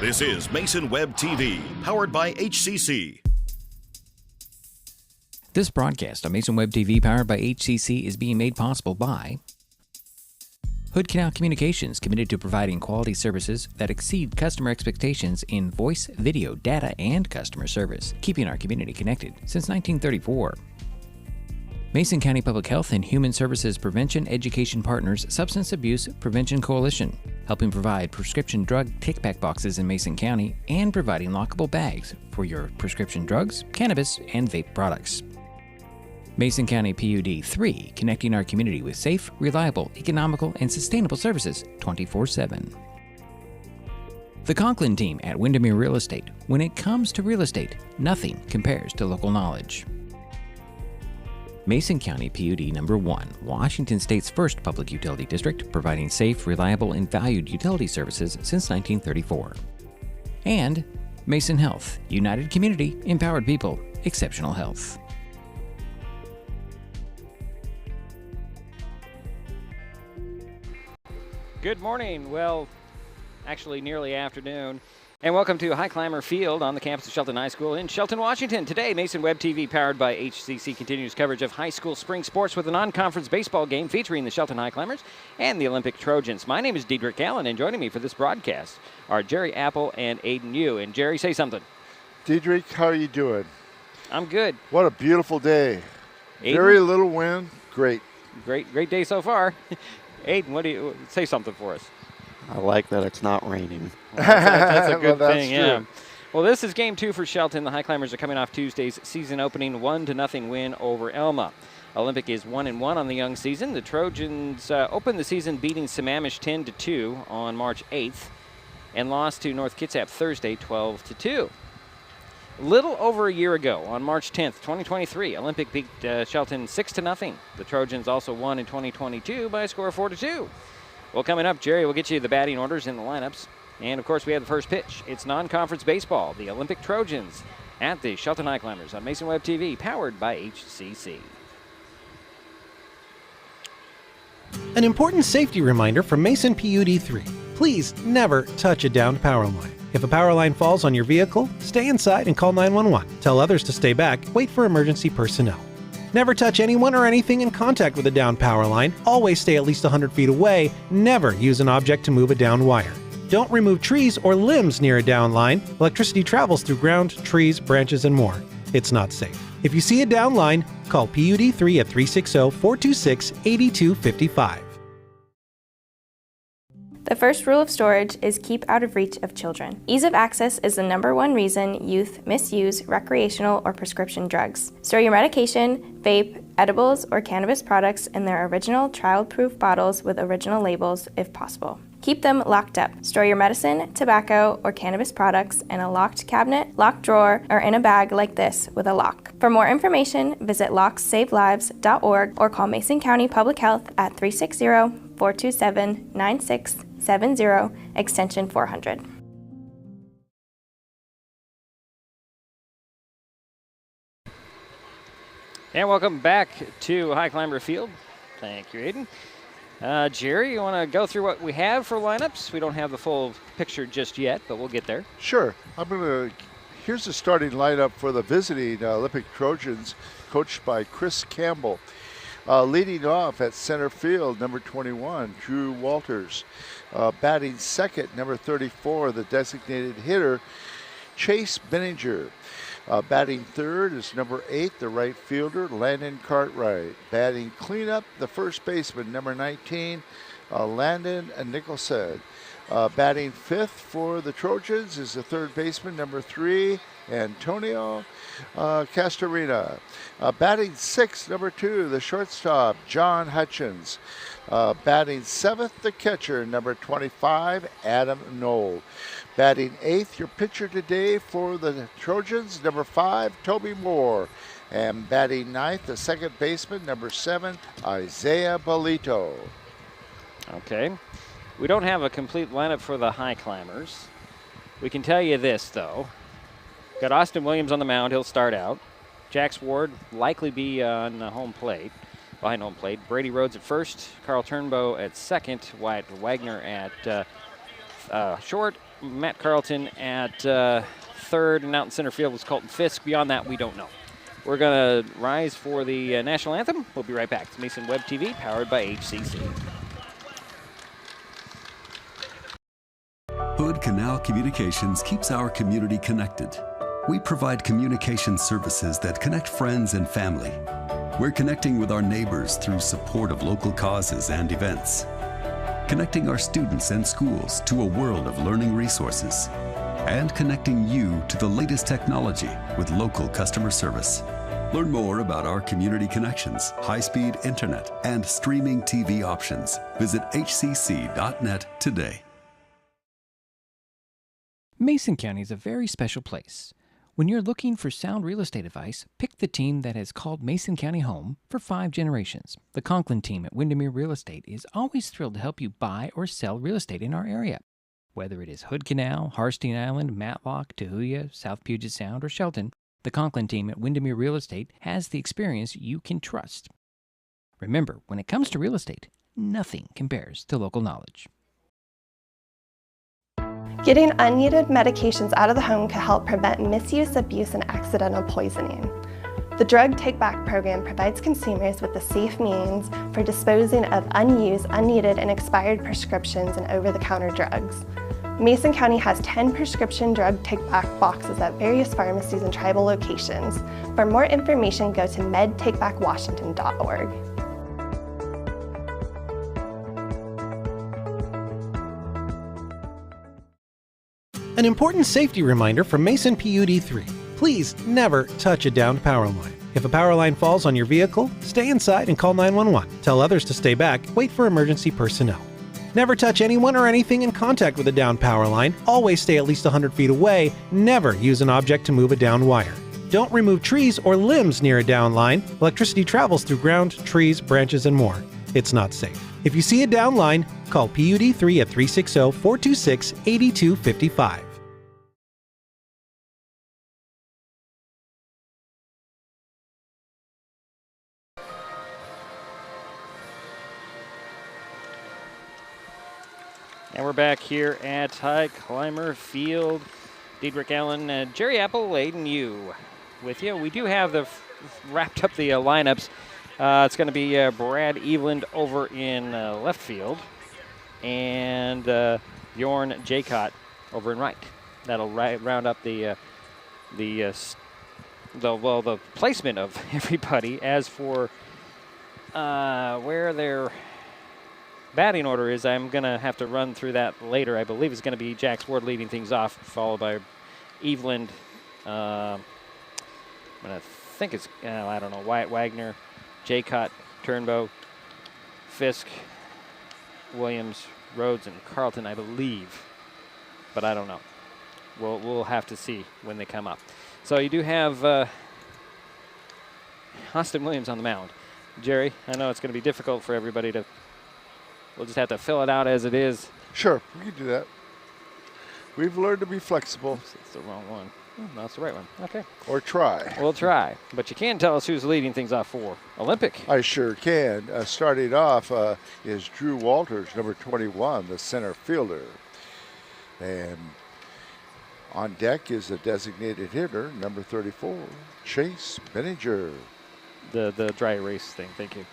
This is Mason Web TV, powered by HCC. This broadcast on Mason Web TV, powered by HCC, is being made possible by Hood Canal Communications, committed to providing quality services that exceed customer expectations in voice, video, data, and customer service, keeping our community connected since 1934. Mason County Public Health and Human Services Prevention Education Partners Substance Abuse Prevention Coalition, helping provide prescription drug take-back boxes in Mason County and providing lockable bags for your prescription drugs, cannabis, and vape products. Mason County PUD 3, connecting our community with safe, reliable, economical, and sustainable services 24/7. The Conklin team at Windermere Real Estate. When it comes to real estate, nothing compares to local knowledge. Mason County PUD Number 1, Washington State's first public utility district, providing safe, reliable, and valued utility services since 1934. And Mason Health, United Community, Empowered People, Exceptional Health. Good morning. Well, actually nearly afternoon. And welcome to Highclimber Field on the campus of Shelton High School in Shelton, Washington. Today, Mason Web TV, powered by HCC, continues coverage of high school spring sports with a non-conference baseball game featuring the Shelton Highclimbers and the Olympic Trojans. My name is Diedrich Allen, and joining me for this broadcast are Jerry Apple and Aiden Yu. And Jerry, say something. Diedrich, how are you doing? I'm good. What a beautiful day. Aiden? Very little wind. Great. Great day so far. Aiden, what do you say something for us? I like that it's not raining. Well, that's a good Well, thing, that's yeah. true. Well, this is game 2 for Shelton. The Highclimbers are coming off Tuesday's season-opening 1-0 win over Elma. Olympic is 1-1 on the young season. The Trojans opened the season beating Sammamish 10-2 on March 8th and lost to North Kitsap Thursday 12-2. Little over a year ago, on March 10th, 2023, Olympic beat Shelton 6-0. The Trojans also won in 2022 by a score of 4-2. Well, coming up, Jerry will get you the batting orders and the lineups. And, of course, we have the first pitch. It's non-conference baseball, the Olympic Trojans at the Shelton Highclimbers on Mason Web TV, powered by HCC. An important safety reminder from Mason PUD 3. Please never touch a downed power line. If a power line falls on your vehicle, stay inside and call 911. Tell others to stay back. Wait for emergency personnel. Never touch anyone or anything in contact with a downed power line. Always stay at least 100 feet away. Never use an object to move a downed wire. Don't remove trees or limbs near a downed line. Electricity travels through ground, trees, branches, and more. It's not safe. If you see a downed line, call PUD 3 at 360-426-8255. The first rule of storage is keep out of reach of children. Ease of access is the #1 reason youth misuse recreational or prescription drugs. Store your medication, vape, edibles, or cannabis products in their original child-proof bottles with original labels if possible. Keep them locked up. Store your medicine, tobacco, or cannabis products in a locked cabinet, locked drawer, or in a bag like this with a lock. For more information, visit locksavelives.org or call Mason County Public Health at 360-427-9670, extension 400. And welcome back to Highclimber Field. Thank you, Aiden. Jerry, you want to go through what we have for lineups? We don't have the full picture just yet, but we'll get there. Sure. Here's the starting lineup for the visiting Olympic Trojans, coached by Chris Campbell. Leading off at center field, number 21, Drew Walters. Batting second, number 34, the designated hitter, Chase Benninger. Batting third is number 8, the right fielder, Landon Cartwright. Batting cleanup, the first baseman, number 19, Landon Nicholson. Batting fifth for the Trojans is the third baseman, number 3, Antonio Castorina. Batting sixth, number 2, the shortstop, John Hutchins. Batting seventh, the catcher, number 25, Adam Knoll. Batting eighth, your pitcher today for the Trojans, number 5, Toby Moore. And batting ninth, the second baseman, number 7, Isaiah Bolito. Okay. We don't have a complete lineup for the Highclimbers. We can tell you this, though. Got Austin Williams on the mound. He'll start out. Jax Ward likely be on home plate, behind home plate. Brady Rhodes at first. Carl Turnbow at second. Wyatt Wagner at short. Matt Carlton at third, and out in center field was Colton Fisk. Beyond that, we don't know. We're going to rise for the national anthem. We'll be right back. It's Mason Web TV, powered by HCC. Hood Canal Communications keeps our community connected. We provide communication services that connect friends and family. We're connecting with our neighbors through support of local causes and events. Connecting our students and schools to a world of learning resources. And connecting you to the latest technology with local customer service. Learn more about our community connections, high-speed internet, and streaming TV options. Visit hcc.net today. Mason County is a very special place. When you're looking for sound real estate advice, pick the team that has called Mason County home for 5 generations. The Conklin team at Windermere Real Estate is always thrilled to help you buy or sell real estate in our area. Whether it is Hood Canal, Harstein Island, Matlock, Tahuya, South Puget Sound, or Shelton, the Conklin team at Windermere Real Estate has the experience you can trust. Remember, when it comes to real estate, nothing compares to local knowledge. Getting unneeded medications out of the home can help prevent misuse, abuse, and accidental poisoning. The Drug Take Back program provides consumers with a safe means for disposing of unused, unneeded, and expired prescriptions and over-the-counter drugs. Mason County has 10 prescription drug take-back boxes at various pharmacies and tribal locations. For more information, go to medtakebackwashington.org. An important safety reminder from Mason PUD 3. Please never touch a downed power line. If a power line falls on your vehicle, stay inside and call 911. Tell others to stay back, wait for emergency personnel. Never touch anyone or anything in contact with a downed power line. Always stay at least 100 feet away. Never use an object to move a downed wire. Don't remove trees or limbs near a downed line. Electricity travels through ground, trees, branches, and more. It's not safe. If you see a downed line, call PUD 3 at 360-426-8255. And we're back here at Highclimber Field. Diedrich Allen, Jerry Apple, Aiden Yu with you. We do have wrapped up the lineups. It's going to be Brad Eveland over in left field and Bjorn Jaycott over in right. That'll round up the placement of everybody. As for where their batting order is, I'm going to have to run through that later. I believe it's going to be Jack Ward leading things off, followed by Eveland. I'm going to think it's, I don't know, Wyatt Wagner, Jaycott, Turnbow, Fisk, Williams, Rhodes, and Carlton, I believe. But I don't know. We'll have to see when they come up. So you do have Austin Williams on the mound. Jerry, I know it's going to be difficult for everybody to. We'll just have to fill it out as it is. Sure, we can do that. We've learned to be flexible. It's the wrong one. Oh, no, it's the right one. Okay. Or try. We'll try. But you can tell us who's leading things off for Olympic. I sure can. Starting off is Drew Walters, number 21, the center fielder. And on deck is the designated hitter, number 34, Chase Benninger. The dry erase thing. Thank you.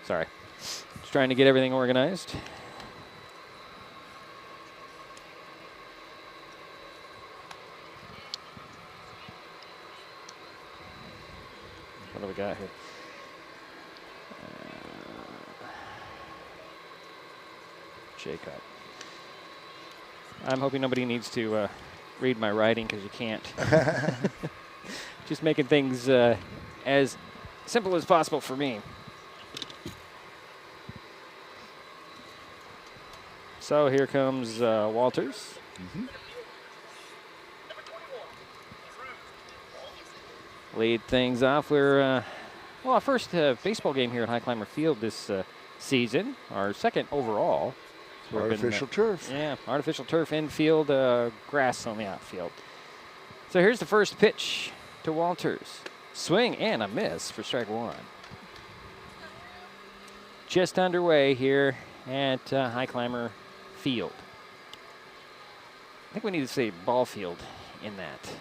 Sorry. Just trying to get everything organized. What do we got here? Jaycott. I'm hoping nobody needs to read my writing because you can't. Just making things as simple as possible for me. So here comes Walters. Mm-hmm. Lead things off. We're, our first baseball game here at Highclimber Field this season. Our second overall. So artificial turf. Yeah, artificial turf, infield, grass on the outfield. So here's the first pitch to Walters. Swing and a miss for strike one. Just underway here at Highclimber Field. I think we need to say ball field in that,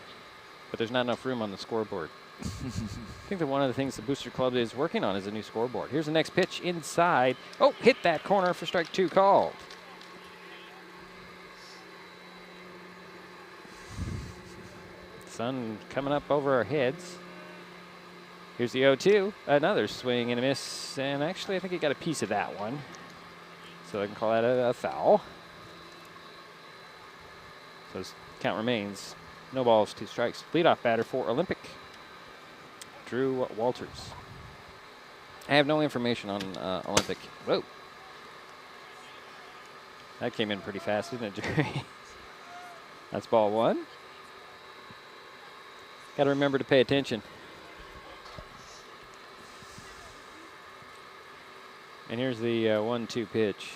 but there's not enough room on the scoreboard. I think that one of the things the Booster Club is working on is a new scoreboard. Here's the next pitch inside. Oh, hit that corner for strike 2 called. Sun coming up over our heads. Here's the 0-2. Another swing and a miss. And actually, I think he got a piece of that one. So I can call that a foul. So his count remains no balls, 2 strikes. Leadoff batter for Olympic, Drew Walters. I have no information on Olympic. Whoa. That came in pretty fast, didn't it, Jerry? That's ball 1. Got to remember to pay attention. And here's the 1-2 pitch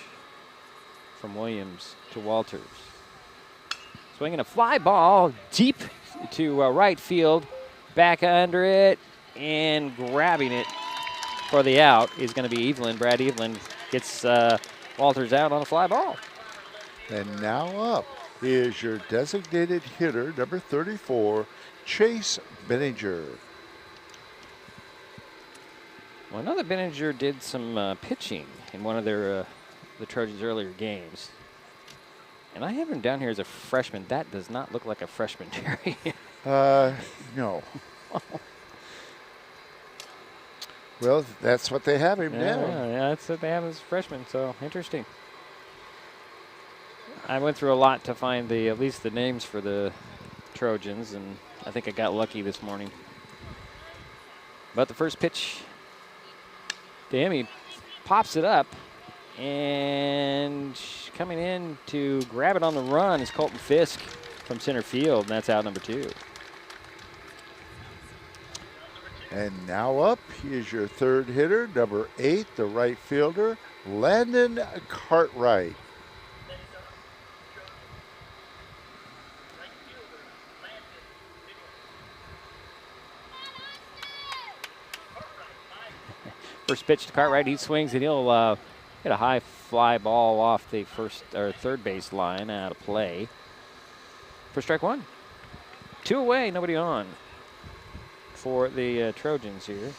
from Williams to Walters. Swinging a fly ball deep to right field. Back under it and grabbing it for the out is going to be Evelyn. Brad Evelyn gets Walters out on a fly ball. And now up is your designated hitter, number 34, Chase Benninger. Well, I know that Benninger did some pitching in one of their the Trojans' earlier games. And I have him down here as a freshman. That does not look like a freshman, Jerry. No. Well, that's what they have him now. Yeah, that's what they have as a freshman, so interesting. I went through a lot to find at least the names for the Trojans, and I think I got lucky this morning. But the first pitch to him, he pops it up, and coming in to grab it on the run is Colton Fisk from center field, and that's out number 2. And now up is your third hitter, number 8, the right fielder, Landon Cartwright. First pitch to Cartwright, he swings and he'll hit a high fly ball off the first or third base line out of play for strike 1. 2 away, nobody on for the Trojans here.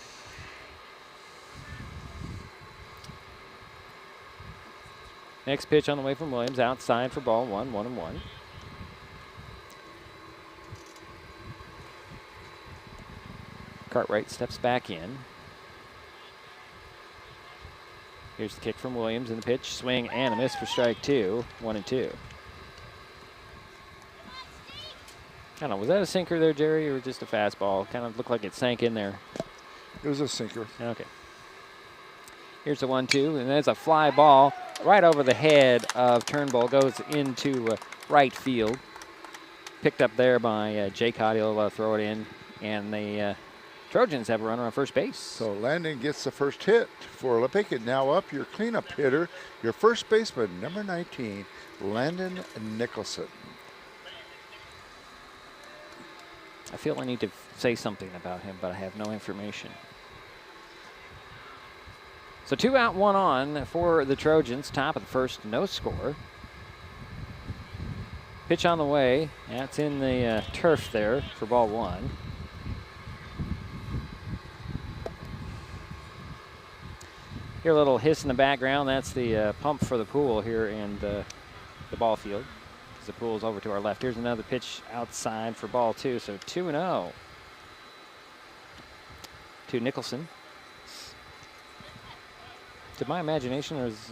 Next pitch on the way from Williams, outside for ball 1, 1-1. Cartwright steps back in. Here's the kick from Williams and the pitch, swing and a miss for strike 2, 1-2. I don't know, was that a sinker there, Jerry, or just a fastball? Kind of looked like it sank in there. It was a sinker. Okay. Here's the 1-2, and there's a fly ball right over the head of Turnbull, goes into right field. Picked up there by Jaycott. He'll throw it in, and the Trojans have a runner on first base. So Landon gets the first hit for Olympic, and now up your cleanup hitter, your first baseman, number 19, Landon Nicholson. I feel I need to say something about him, but I have no information. So 2 out, 1 on for the Trojans. Top of the first, no score. Pitch on the way. That's in the turf there for ball 1. Hear a little hiss in the background. That's the pump for the pool here in the ball field. The pool is over to our left. Here's another pitch outside for ball 2. So 2-0 to Nicholson. To my imagination, there's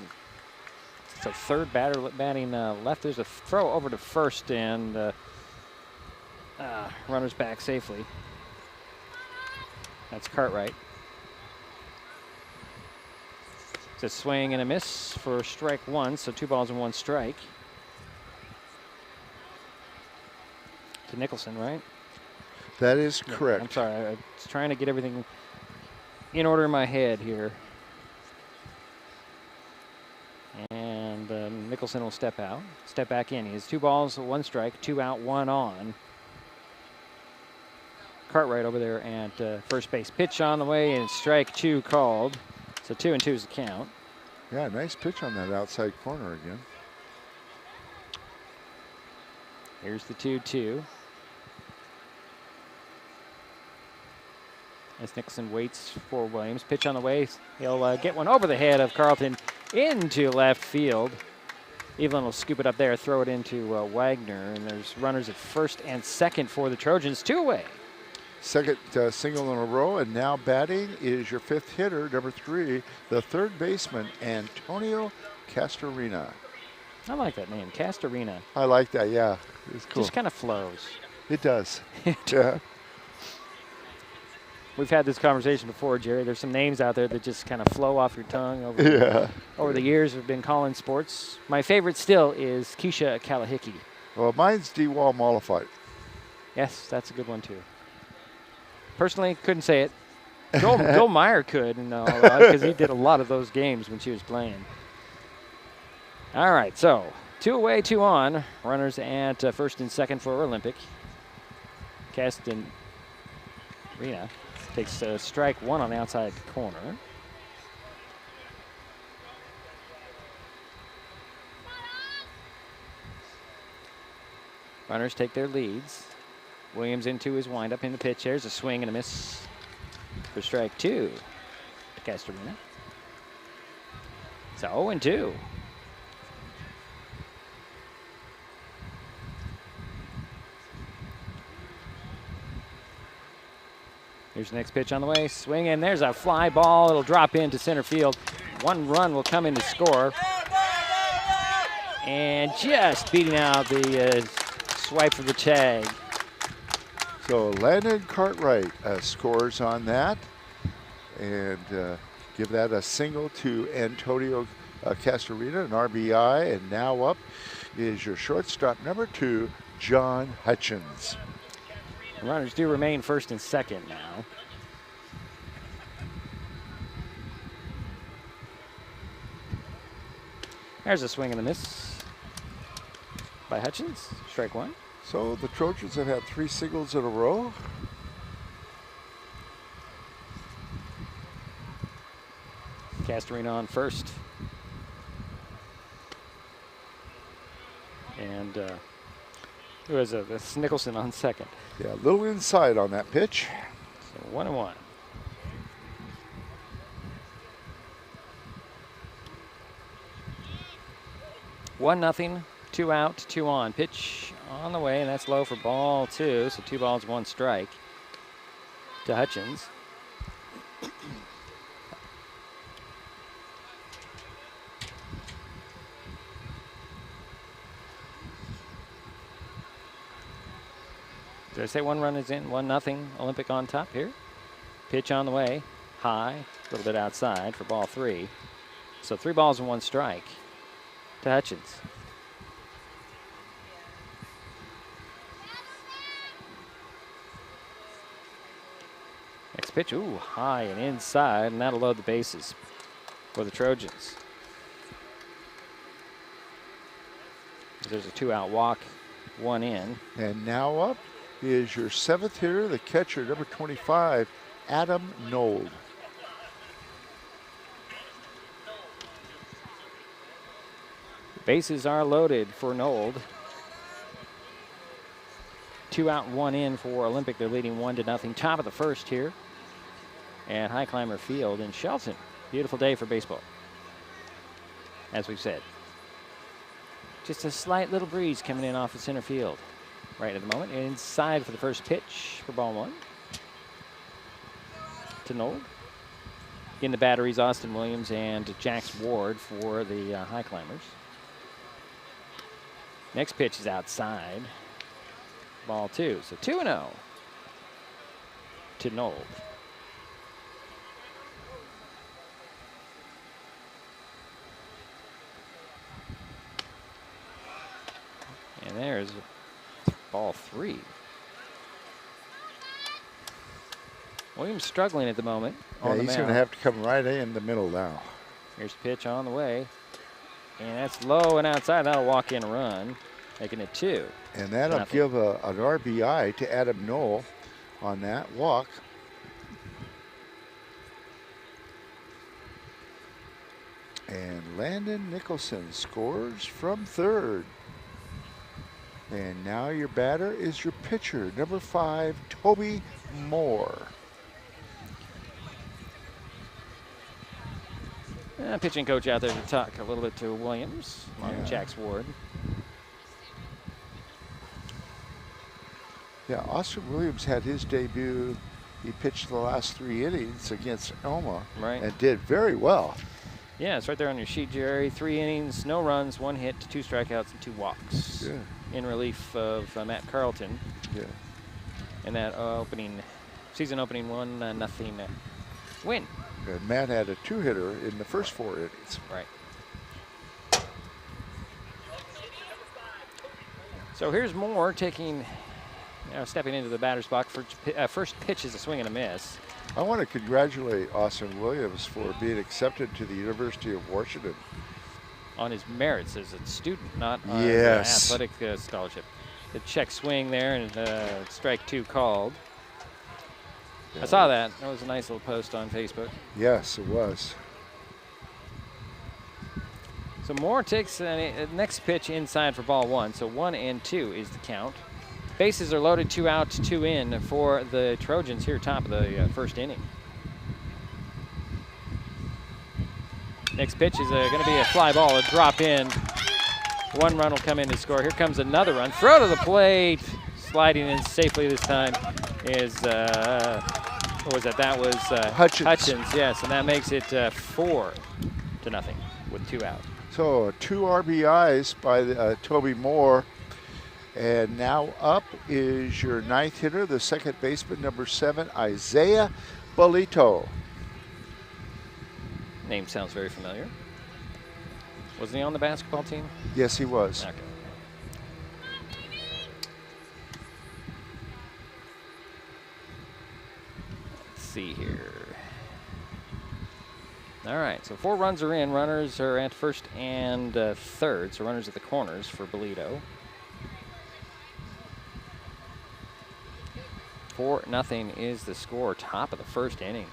a third batter batting left. There's a throw over to first, and runners back safely. That's Cartwright. It's a swing and a miss for strike 1, so 2 balls and 1 strike. To Nicholson, right? That is correct. I'm sorry, I was trying to get everything in order in my head here. And Nicholson will step back in. He has 2 balls, 1 strike, 2 out, 1 on. Cartwright over there at first base. Pitch on the way, and strike 2 called. So 2-2 is the count. Yeah, nice pitch on that outside corner again. Here's the 2-2. As Nicholson waits for Williams. Pitch on the way. He'll get one over the head of Carlton into left field. Evelyn will scoop it up there, throw it into Wagner, and there's runners at first and second for the Trojans. 2 away. Second single in a row, and now batting is your 5th hitter, number 3, the third baseman, Antonio Castorina. I like that name, Castorina. I like that, yeah. It's cool. Just kind of flows. It does. Yeah. We've had this conversation before, Jerry. There's some names out there that just kind of flow off your tongue over the years we've been calling sports. My favorite still is Keisha Kalahiki. Well, mine's D-Wall Mollified. Yes, that's a good one too. Personally, couldn't say it. Joel Meyer could, because he did a lot of those games when she was playing. All right, so 2 away, 2 on. Runners at first and second for Olympic. Castorina takes strike 1 on the outside corner. Runners take their leads. Williams into his windup in the pitch. There's a swing and a miss for strike 2 to Castorina. So 0-2. Here's the next pitch on the way. Swing, and there's a fly ball. It'll drop into center field. 1 run will come in to score. And just beating out the swipe for the tag. So Landon Cartwright scores on that, and give that a single to Antonio Castorina, an RBI. And now up is your shortstop, number 2, John Hutchins. The runners do remain first and second now. There's a swing and a miss by Hutchins. Strike 1. So the Trojans have had 3 singles in a row. Castorina on first. And who has that's Nicholson on second. Yeah, a little inside on that pitch. So 1-1. One nothing, 2 out, 2 on. Pitch on the way, and that's low for ball 2. So 2 balls, 1 strike to Hutchins. Did I say 1 run is in? 1-0. Olympic on top here. Pitch on the way. High. A little bit outside for ball 3. So 3 balls and 1 strike to Hutchins. Next pitch. Ooh, high and inside. And that'll load the bases for the Trojans. There's a 2-out walk. 1 in. And now up is your 7th hitter, the catcher, number 25, Adam Nold. Bases are loaded for Nold. 2 out, 1 in for Olympic. They're leading 1-0. Top of the first here at Highclimber Field in Shelton. Beautiful day for baseball, as we've said. Just a slight little breeze coming in off the center field right at the moment. Inside for the first pitch for ball 1 to Nold. In the batteries, Austin Williams and Jax Ward for the Highclimbers. Next pitch is outside. Ball 2. So 2-0 to Nold. And there's ball 3. Williams struggling at the moment on the he's mound. going to have to come right in the middle now. Here's the pitch on the way. And that's low and outside. That'll walk in a run, making it 2. And that'll give an RBI to Adam Knoll on that walk. And Landon Nicholson scores from third. And now your batter is your pitcher, number 5, Toby Moore. Pitching coach out there to talk a little bit to Williams on Jack's ward. Yeah, Austin Williams had his debut. He pitched the last 3 innings against Elma and did very well. Yeah, it's right there on your sheet, Jerry. 3 innings, no runs, 1 hit, 2 strikeouts, and 2 walks. Yeah. In relief of Matt Carlton. Yeah. In that season opening 1-0 win. And Matt had a 2-hitter in the first 4 innings. Right. So here's Moore stepping into the batter's box. First pitch is a swing and a miss. I want to congratulate Austin Williams for being accepted to the University of Washington. On his merits as a student, not on an athletic scholarship. The check swing there and strike 2 called. I saw that. That was a nice little post on Facebook. Yes, it was. So Moore takes the next pitch inside for ball 1. So 1-2 is the count. Bases are loaded, 2 out, 2 in for the Trojans here top of the first inning. Next pitch is going to be a fly ball, a drop in. 1 run will come in to score. Here comes another run. Throw to the plate. Sliding in safely this time is, what was that? That was Hutchins, yes, and that makes it 4-0 with 2 out. So 2 RBIs by Toby Moore. And now up is your 9th hitter, the second baseman, number 7, Isaiah Bolito. Name sounds very familiar. Wasn't he on the basketball team? Yes, he was. Okay. Let's see here. All right, so 4 runs are in. Runners are at first and third, so runners at the corners for Bolito. 4-0 is the score, top of the first inning.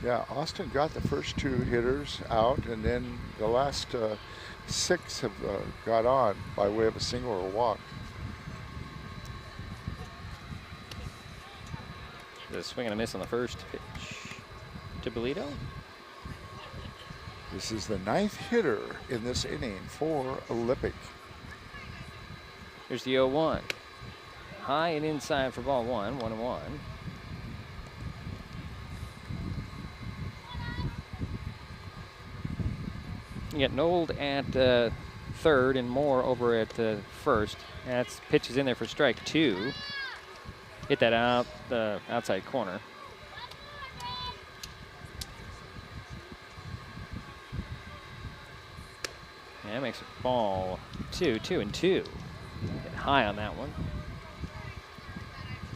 Yeah, Austin got the first 2 hitters out, and then the last 6 have got on by way of a single or a walk. The swing and a miss on the first pitch to Bolito. This is the 9th hitter in this inning for Olympic. Here's the 0-1. High and inside for ball 1, 1-1. You get Nold at third and Moore over at first. That's pitches in there for strike 2. Hit that out the outside corner. And that makes it ball 2, 2-2. Get high on that one.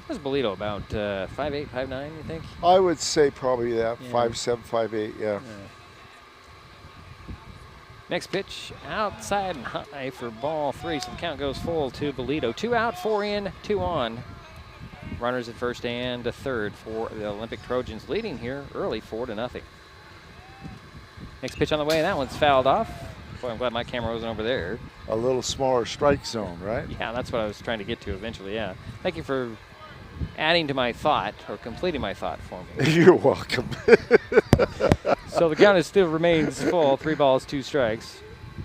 What's Bolito, about 5'8", 5'9", you think? I would say probably that, 5'7", 5'8", yeah. Next pitch, outside and high for ball 3, so the count goes full to Bolito. 2 out, 4 in, 2 on. Runners at first and third for the Olympic Trojans, leading here early 4-0. Next pitch on the way, that one's fouled off. Boy, I'm glad my camera wasn't over there. A little smaller strike zone, right? Yeah, that's what I was trying to get to eventually, yeah. Thank you for adding to my thought, or completing my thought for me. You're welcome. So the count still remains full, 3 balls, 2 strikes.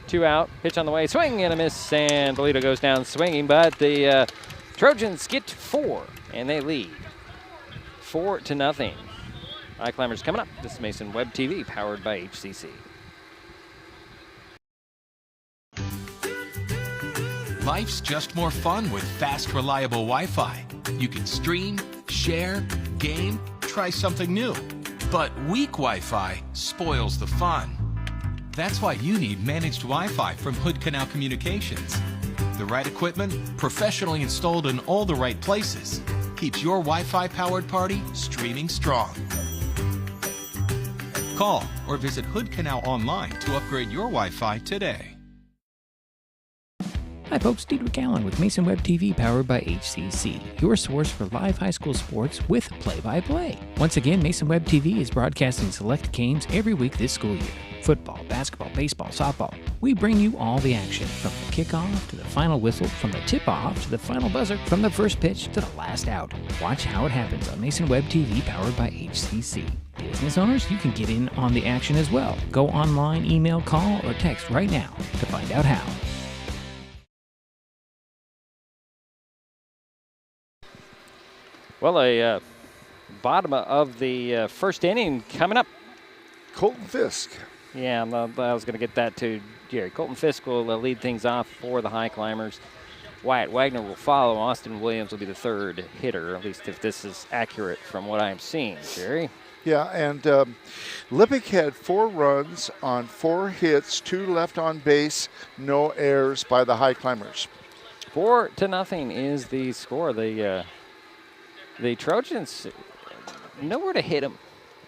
2 out, pitch on the way, swing and a miss, and Bolito goes down swinging, but the Trojans get 4, and they lead 4-0. Highclimbers coming up. This is Mason Web TV, powered by HCC. Life's just more fun with fast, reliable Wi-Fi. You can stream, share, game, try something new. But weak Wi-Fi spoils the fun. That's why you need managed Wi-Fi from Hood Canal Communications. The right equipment, professionally installed in all the right places, keeps your Wi-Fi powered party streaming strong. Call or visit Hood Canal online to upgrade your Wi-Fi today. Hi folks, Diedrich Allen with Mason Web TV powered by HCC, your source for live high school sports with play-by-play. Once again, Mason Web TV is broadcasting select games every week this school year. Football, basketball, baseball, softball. We bring you all the action from the kickoff to the final whistle, from the tip-off to the final buzzer, from the first pitch to the last out. Watch how it happens on Mason Web TV, powered by HCC. Business owners, you can get in on the action as well. Go online, email, call, or text right now to find out how. Well, a bottom of the first inning coming up. Colton Fisk. Yeah, I was going to get that to Jerry. Colton Fisk will lead things off for the Highclimbers. Wyatt Wagner will follow. Austin Williams will be the third hitter, at least if this is accurate from what I'm seeing, Jerry. Yeah, and Lippick had 4 runs on 4 hits, 2 left on base, no errors by the Highclimbers. 4-0 is the score. The Trojans, nowhere to hit them.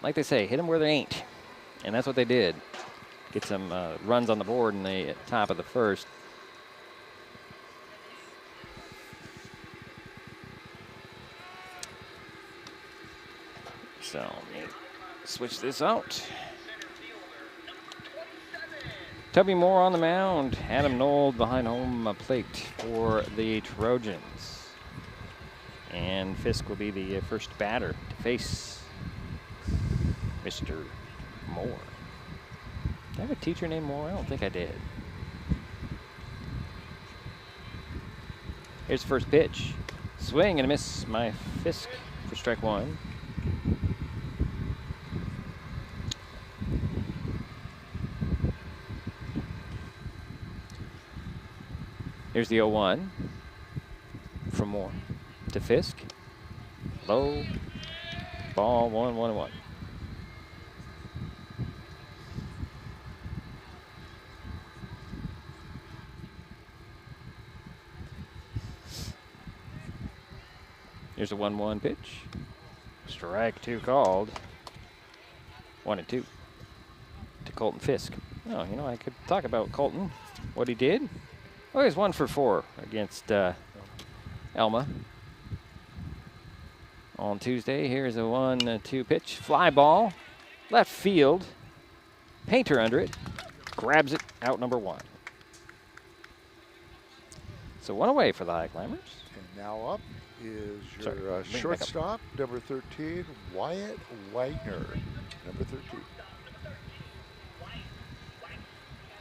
Like they say, hit them where they ain't. And that's what they did. Get some runs on the board in the top of the first. So let me switch this out. Tubby Moore on the mound. Adam Nold behind home plate for the Trojans. And Fisk will be the first batter to face Mr. Moore. Did I have a teacher named Moore? I don't think I did. Here's the first pitch. Swing and a miss by Fisk for strike 1. Here's the 0-1 from Moore to Fisk. Low. Ball 1-1-1. Here's a 1-1 pitch. Strike 2 called. 1-2 to Colton Fisk. Oh, you know, I could talk about Colton, what he did. Oh, he's 1 for 4 against Elma on Tuesday. Here's a 1-2 pitch. Fly ball, left field. Painter under it. Grabs it, out number 1. So 1 away for the Highclimbers. And now up is your shortstop, number 13, Wyatt Wagner, number 13.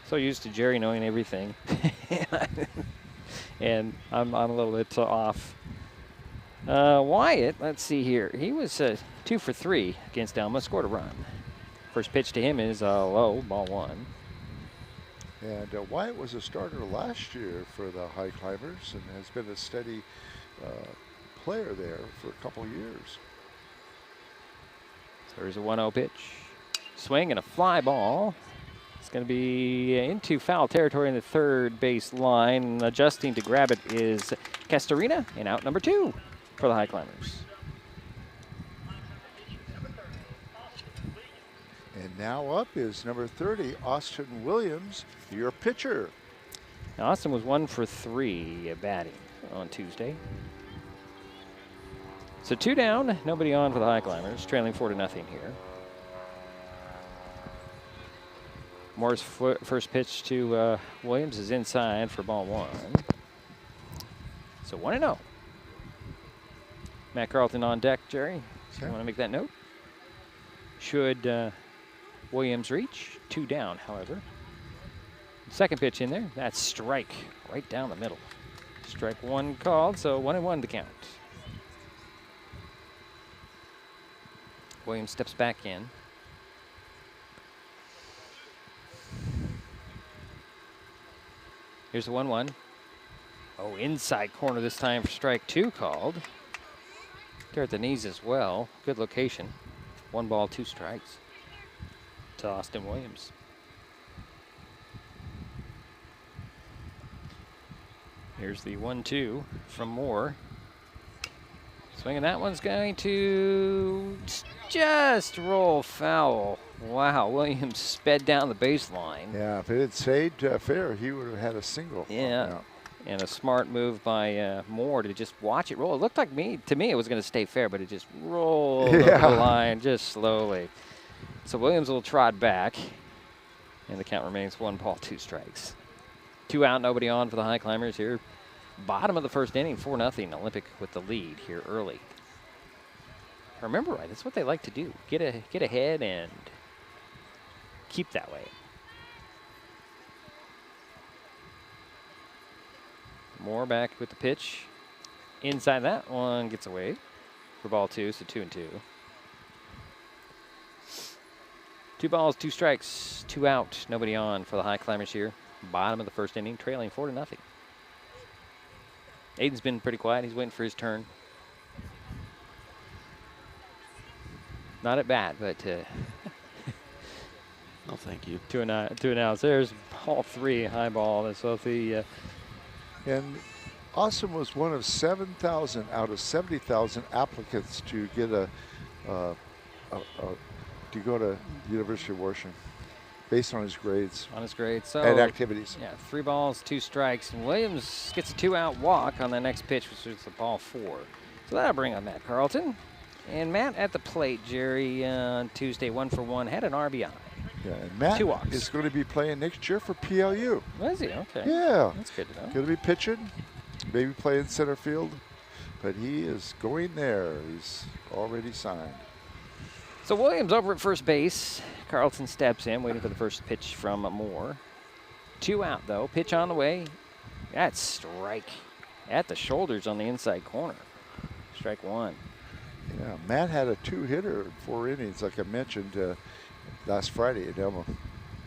So used to Jerry knowing everything. And I'm a little bit off. Wyatt, let's see here. He was 2 for 3 against Elma, scored a run. First pitch to him is low, ball 1. And Wyatt was a starter last year for the Highclimbers and has been a steady player there for a couple years. So there's a 1-0 pitch. Swing and a fly ball. It's going to be into foul territory in the third base line. Adjusting to grab it is Castorina, and out number 2 for the Highclimbers. And now up is number 30, Austin Williams, your pitcher. Now Austin was 1 for 3 batting on Tuesday. So 2 down, nobody on for the Highclimbers, trailing 4-0 here. Moore's first pitch to Williams is inside for ball 1. So 1-0. Matt Carlton on deck, Jerry. You want to make that note? Should Williams reach? 2 down, however. Second pitch in there. That's strike right down the middle. Strike 1 called, so 1-1 to count. Williams steps back in. Here's the 1-1. Oh, inside corner this time for strike 2 called. There at the knees as well. Good location. 1 ball, 2 strikes to Austin Williams. Here's the 1-2 from Moore. Swinging, that one's going to just roll foul. Wow, Williams sped down the baseline. Yeah, if it had stayed fair, he would have had a single. Yeah, and a smart move by Moore to just watch it roll. It looked like to me it was going to stay fair, but it just rolled over the line just slowly. So Williams will trot back. And the count remains 1 ball, 2 strikes. 2 out, nobody on for the Highclimbers here. Bottom of the first inning, 4-0. Olympic with the lead here early. If I remember right, that's what they like to do. Get ahead and keep that way. Moore back with the pitch. Inside that one, gets away for ball 2, so 2-2. 2 balls, 2 strikes, 2 out, nobody on for the Highclimbers here. Bottom of the first inning, trailing 4-0. Aiden's been pretty quiet. He's waiting for his turn. Not at bat, but No, thank you. 2 outs. There's ball 3, high ball. So And Austin was one of 7,000 out of 70,000 applicants to get to go to the University of Washington based on his grades. So and activities. Yeah, 3 balls, 2 strikes. And Williams gets a 2-out walk on the next pitch, which is the ball 4. So that'll bring on Matt Carlton. And Matt at the plate, Jerry, on Tuesday, 1 for 1, had an RBI. Yeah, and Matt 2 walks. is going to be playing next year for PLU. Was he? Okay. Yeah. That's good to know. Going to be pitching, maybe playing center field, but he is going there. He's already signed. So Williams over at first base. Carlton steps in, waiting for the first pitch from Moore. 2 out, though. Pitch on the way. That's strike at the shoulders on the inside corner. Strike 1. Yeah, Matt had a 2-hitter in 4 innings, like I mentioned last Friday at Elma.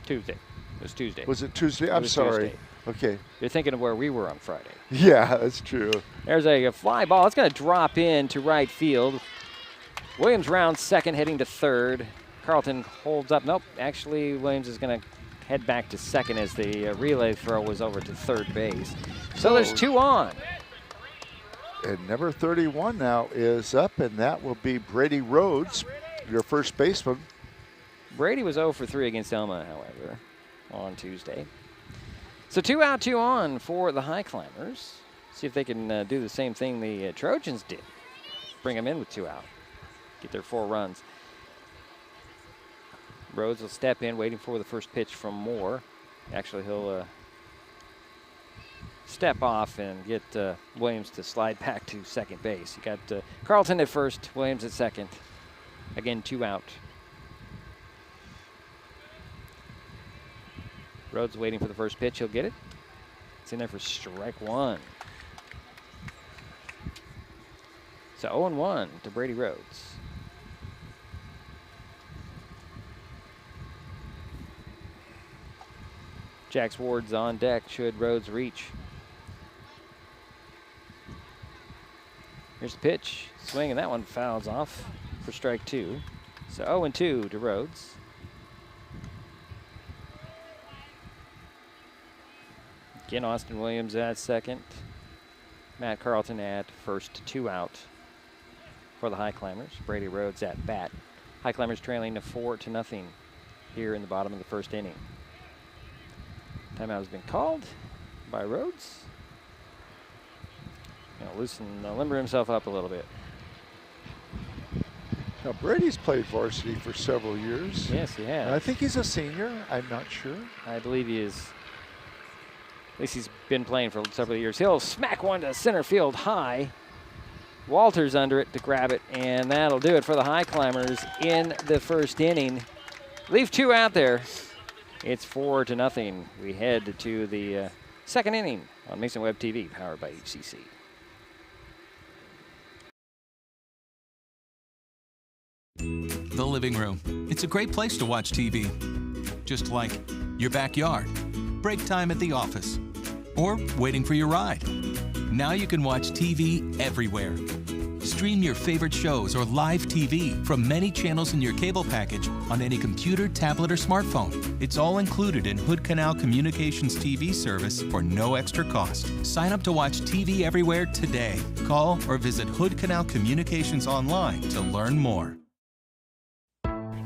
Tuesday. It was Tuesday. Was it Tuesday? I'm sorry. Tuesday. Okay. You're thinking of where we were on Friday. Yeah, that's true. There's a fly ball. It's going to drop in to right field. Williams rounds second, heading to third. Carlton holds up. Nope, actually Williams is going to head back to second as the relay throw was over to third base. So there's 2 on. And number 31 now is up, and that will be Brady Rhodes, your first baseman. Brady was 0 for 3 against Elma, however, on Tuesday. So 2 out, 2 on for the Highclimbers. See if they can do the same thing the Trojans did. Bring them in with 2 out. Get their 4 runs. Rhodes will step in, waiting for the first pitch from Moore. Actually, he'll step off and get Williams to slide back to second base. You got Carlton at first, Williams at second. Again, 2 out. Rhodes waiting for the first pitch. He'll get it. It's in there for strike 1. So 0-1 to Brady Rhodes. Jax Ward's on deck should Rhodes reach. Here's the pitch. Swing, and that one fouls off for strike 2. So 0-2 to Rhodes. Again, Austin Williams at second. Matt Carlton at first, 2 out for the Highclimbers. Brady Rhodes at bat. Highclimbers trailing to 4-0 here in the bottom of the first inning. Timeout has been called by Rhodes. Limber himself up a little bit. Now, Brady's played varsity for several years. Yes, he has. And I think he's a senior. I'm not sure. I believe he is. At least he's been playing for several years. He'll smack one to center field high. Walters under it to grab it, and that'll do it for the Highclimbers in the first inning. Leave 2 out there. It's 4-0. We head to the second inning on Mason Web TV, powered by HCC. The living room. It's a great place to watch TV. Just like your backyard, break time at the office, or waiting for your ride. Now you can watch TV everywhere. Stream your favorite shows or live TV from many channels in your cable package on any computer, tablet, or smartphone. It's all included in Hood Canal Communications TV service for no extra cost. Sign up to watch TV everywhere today. Call or visit Hood Canal Communications online to learn more.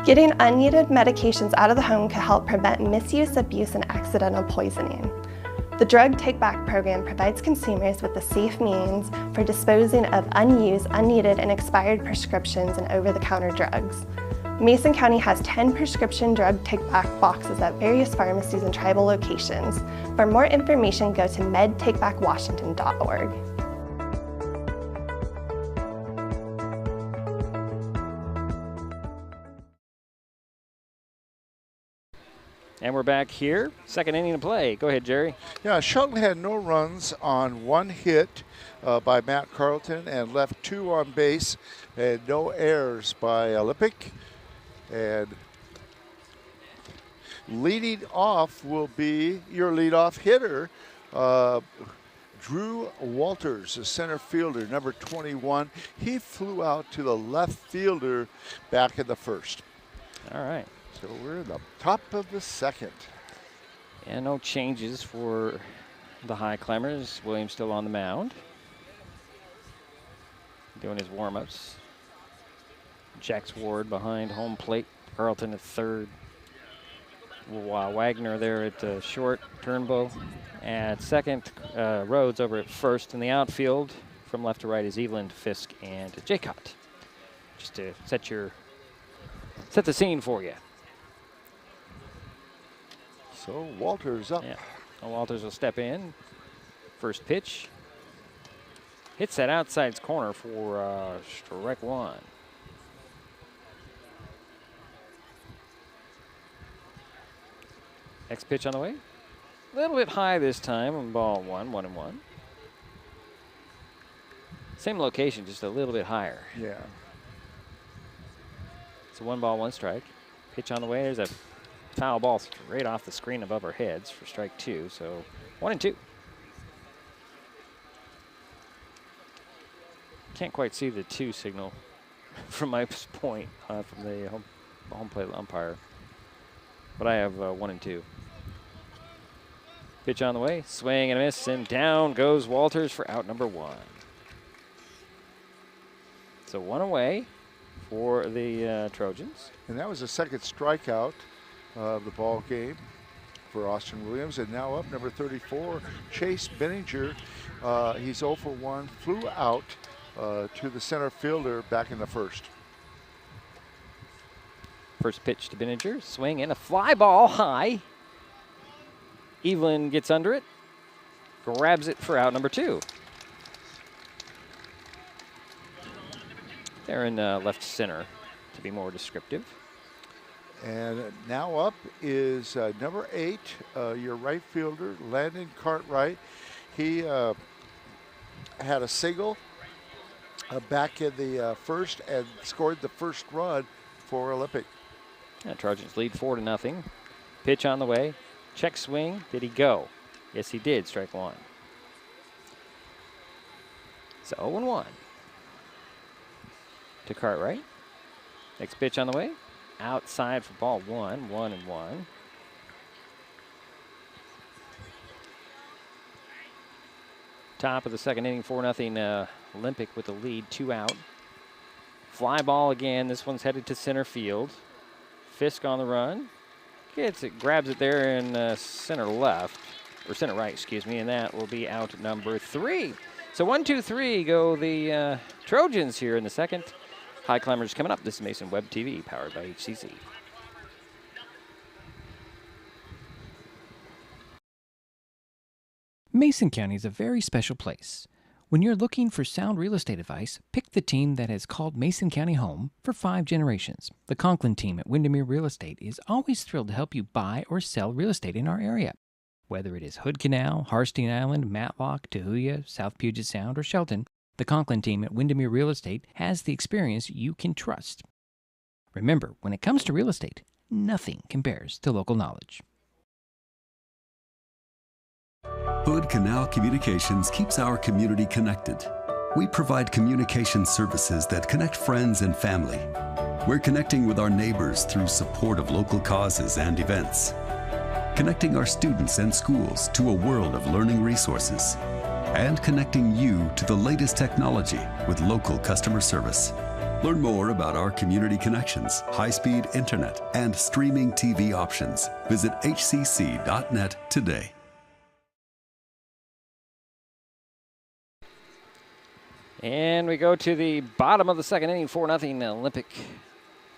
Getting unneeded medications out of the home can help prevent misuse, abuse, and accidental poisoning. The Drug Take Back program provides consumers with a safe means for disposing of unused, unneeded, and expired prescriptions and over-the-counter drugs. Mason County has 10 prescription drug take-back boxes at various pharmacies and tribal locations. For more information, go to medtakebackwashington.org. And we're back here. Second inning to play. Go ahead, Jerry. Yeah, Shelton had no runs on one hit by Matt Carlton and left 2 on base, and no errors by Olympic. And leading off will be your leadoff hitter, Drew Walters, the center fielder, number 21. He flew out to the left fielder back in the first. All right. So we're in the top of the second. And no changes for the Highclimbers. Williams still on the mound, doing his warm-ups. Jax Ward behind home plate. Carlton at third. Wagner there at short. Turnbull at second. Rhodes over at first. In the outfield, from left to right, is Eveland, Fisk, and Jaycott. Just to set the scene for you. So Walters up. Yeah. Walters will step in. First pitch. Hits that outside corner for strike one. Next pitch on the way. A little bit high this time on ball 1-1-1. Same location, just a little bit higher. Yeah. It's a 1-1 strike. Pitch on the way. There's a foul ball straight off the screen above our heads for strike 2. So 1-2. Can't quite see the 2 signal from my point from the home plate umpire. But I have 1-2. Pitch on the way, swing and a miss, and down goes Walters for out number 1. So 1 away for the Trojans. And that was the second strikeout of the ball game for Austin Williams. And now up number 34, Chase Benninger. He's 0 for 1, flew out to the center fielder back in the first. First pitch to Benninger, swing and a fly ball high. Evelyn gets under it, grabs it for out number 2. They're in left center, to be more descriptive. And now up is number 8, your right fielder, Landon Cartwright. He had a single back in the first and scored the first run for Olympic. Yeah, Trojans lead 4-0. Pitch on the way. Check swing. Did he go? Yes, he did. Strike 1. So 0-1 to Cartwright. Next pitch on the way. Outside for ball 1. 1-1. Top of the second inning, 4-0 Olympic with the lead, 2 out. Fly ball again. This one's headed to center field. Fisk on the run. Gets it, grabs it there in center left, or center right, excuse me, and that will be out number 3. So 1-2-3 go the Trojans here in the second. Highclimbers coming up. This is Mason Web TV, powered by HCC. Mason County is a very special place. When you're looking for sound real estate advice, pick the team that has called Mason County home for 5 generations. The Conklin team at Windermere Real Estate is always thrilled to help you buy or sell real estate in our area. Whether it is Hood Canal, Harstein Island, Matlock, Tahuya, South Puget Sound, or Shelton, the Conklin team at Windermere Real Estate has the experience you can trust. Remember, when it comes to real estate, nothing compares to local knowledge. Hood Canal Communications keeps our community connected. We provide communication services that connect friends and family. We're connecting with our neighbors through support of local causes and events. Connecting our students and schools to a world of learning resources. And connecting you to the latest technology with local customer service. Learn more about our community connections, high-speed internet, and streaming TV options. Visit hcc.net today. And we go to the bottom of the second inning, 4-0 Olympic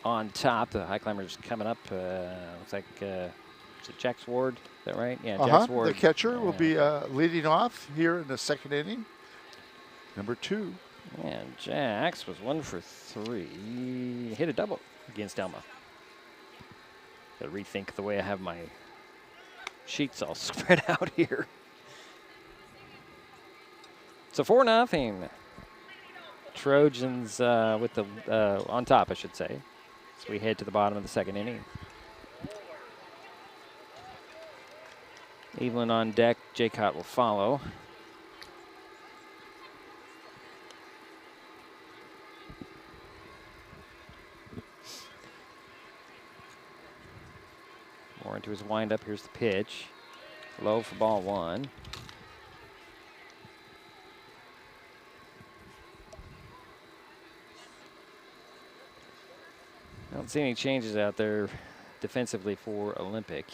on top. The Highclimbers coming up. Looks like is it Jack Ward? Is that right? Yeah, Jack Ward. The catcher will be leading off here in the second inning. Number 2. And Jax was 1 for 3. Hit a double against Elma. Got to rethink the way I have my sheets all spread out here. So 4-0. Trojans with the on top, I should say. So we head to the bottom of the second inning. Evelyn on deck. Jaycott will follow. More into his windup. Here's the pitch. Low for ball 1. I don't see any changes out there defensively for Olympic.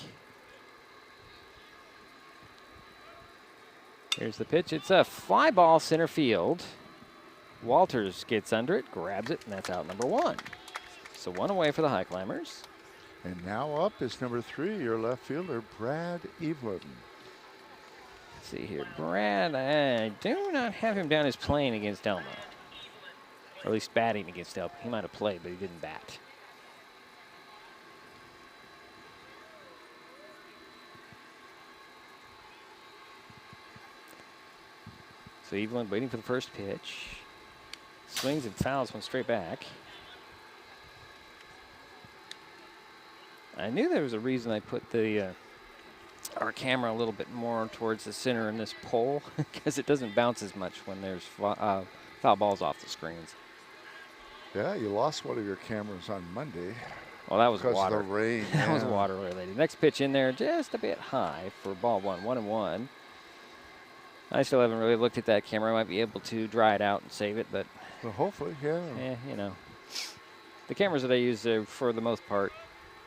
Here's the pitch. It's a fly ball center field. Walters gets under it, grabs it, and that's out number 1. So 1 away for the Highclimbers. And now up is number 3, your left fielder, Brad Evelyn. Let's see here. Brad, I do not have him down as playing against Elma. Or at least batting against Elma. He might have played, but he didn't bat. So Evelyn waiting for the first pitch. Swings and fouls one straight back. I knew there was a reason I put the our camera a little bit more towards the center in this pole because it doesn't bounce as much when there's foul balls off the screens. Yeah, you lost one of your cameras on Monday. Well, that was because water. Of the rain. That was water related. Next pitch in there, just a bit high for ball 1, 1-1. I still haven't really looked at that camera. I might be able to dry it out and save it, but well, hopefully, yeah. You know, the cameras that I use for the most part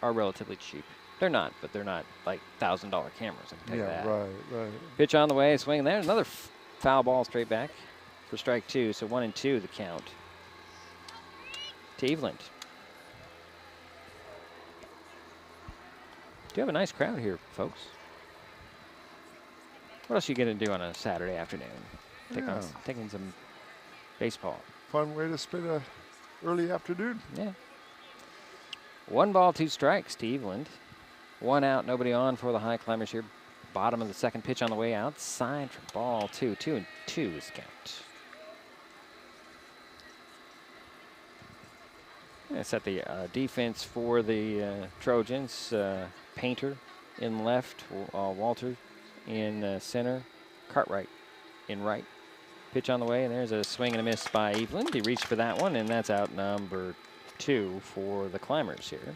are relatively cheap. They're not, but they're not like $1,000 cameras. I can tell you that. Right. Pitch on the way, swing there. Another foul ball straight back for strike 2. So 1-2 the count to Eveland. Do you have a nice crowd here, folks? What else are you going to do on a Saturday afternoon? Taking some baseball. Fun way to spend a early afternoon. Yeah. 1 ball, 2 strikes to Eveland. 1 out, nobody on for the Highclimbers here. Bottom of the second pitch on the way outside for ball 2. 2-2 is count. Set the defense for the Trojans. Painter in left, Walter in center, Cartwright in right. Pitch on the way, and there's a swing and a miss by Eveland. He reached for that one, and that's out number 2 for the Climbers here.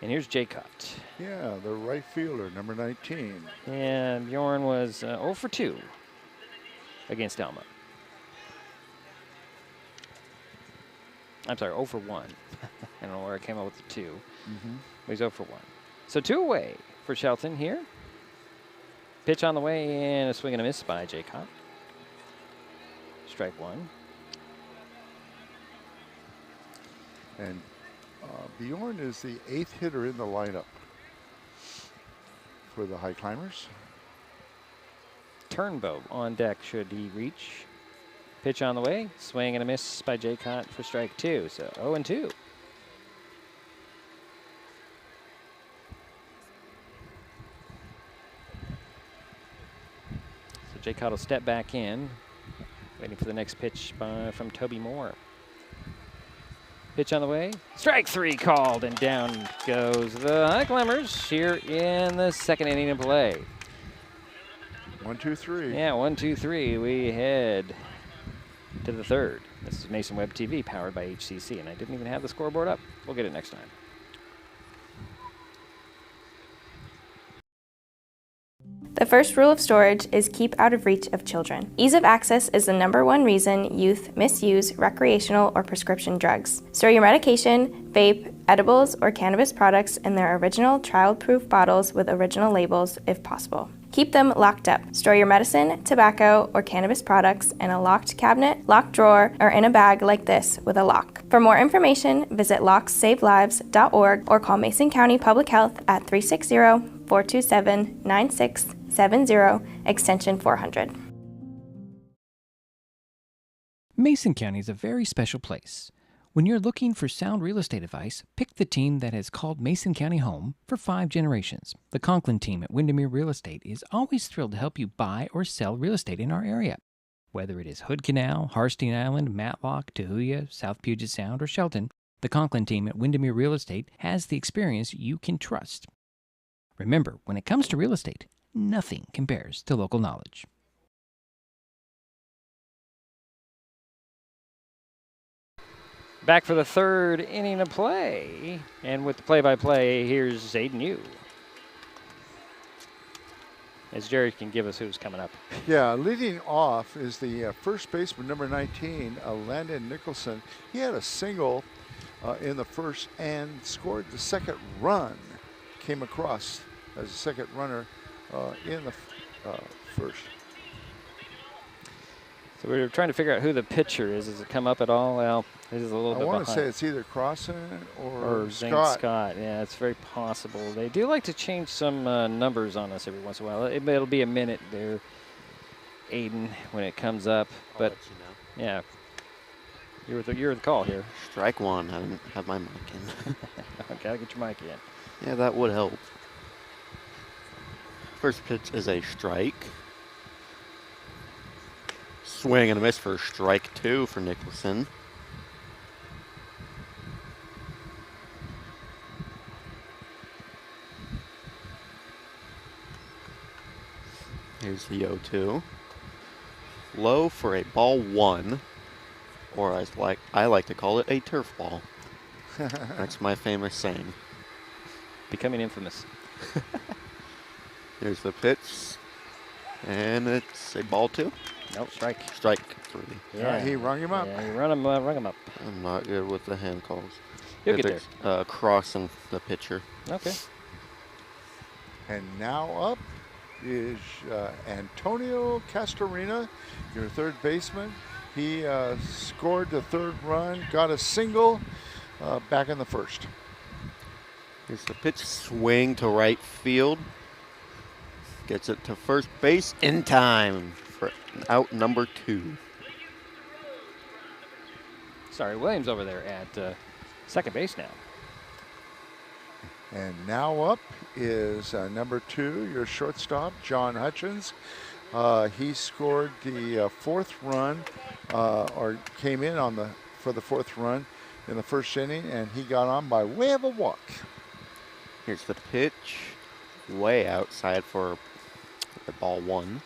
And here's Jaycott. Yeah, the right fielder, number 19. And Bjorn was 0 for 2 against Elma. I'm sorry, 0 for 1. I don't know where I came up with the 2. Mm-hmm. He's 0 for 1. So 2 away for Shelton here. Pitch on the way and a swing and a miss by Jaycott. Strike 1. And Bjorn is the 8th hitter in the lineup for the Highclimbers. Turnbow on deck should he reach. Pitch on the way, swing and a miss by Jaycott for strike 2. So 0-2. So Jaycott will step back in, waiting for the next pitch from Toby Moore. Pitch on the way, strike 3 called, and down goes the Highclimbers here in the second inning of play. 1, 2, 3. Yeah, 1, 2, 3. We head to the third. This is Mason Web TV, powered by HCC, and I didn't even have the scoreboard up. We'll get it next time. The first rule of storage is keep out of reach of children. Ease of access is the #1 reason youth misuse recreational or prescription drugs. Store your medication, vape, edibles, or cannabis products in their original child-proof bottles with original labels if possible. Keep them locked up. Store your medicine, tobacco, or cannabis products in a locked cabinet, locked drawer, or in a bag like this with a lock. For more information, visit lockssavelives.org or call Mason County Public Health at 360-427-9670, extension 400. Mason County is a very special place. When you're looking for sound real estate advice, pick the team that has called Mason County home for 5 generations. The Conklin team at Windermere Real Estate is always thrilled to help you buy or sell real estate in our area. Whether it is Hood Canal, Harstein Island, Matlock, Tahuya, South Puget Sound, or Shelton, the Conklin team at Windermere Real Estate has the experience you can trust. Remember, when it comes to real estate, nothing compares to local knowledge. Back for the third inning of play. And with the play-by-play, here's Zayden Yu. As Jerry can give us who's coming up. Yeah, leading off is the first baseman, number 19, Landon Nicholson. He had a single in the first and scored the second run. Came across as a second runner in the first. So we were trying to figure out who the pitcher is. Does it come up at all? Well, this is a little bit behind. I want to say it's either Crossan or Zane Scott. Yeah, it's very possible. They do like to change some numbers on us every once in a while. It'll be a minute there, Aiden, when it comes up. But yeah, you're the call here. Strike one. I didn't have my mic in. Okay, I'll get your mic in. Yeah, that would help. First pitch is a strike. Swing and a miss for strike 2 for Nicholson. Here's the 0-2. Low for a ball 1, or as I like to call it, a turf ball. That's my famous saying. Becoming infamous. Here's the pitch, and it's a ball 2. Nope, strike. Strike 3. Yeah, he rung him up. Yeah, he rung him up. I'm not good with the hand calls. You'll get there. Crossing the pitcher. Okay. And now up is Antonio Castorina, your third baseman. He scored the third run, got a single back in the first. Here's the pitch, swing to right field. Gets it to first base in time for out number 2. Sorry, Williams over there at second base now. And now up is number 2, your shortstop, John Hutchins. He scored the fourth run, or came in for the fourth run in the first inning, and he got on by way of a walk. Here's the pitch, way outside for the ball 1.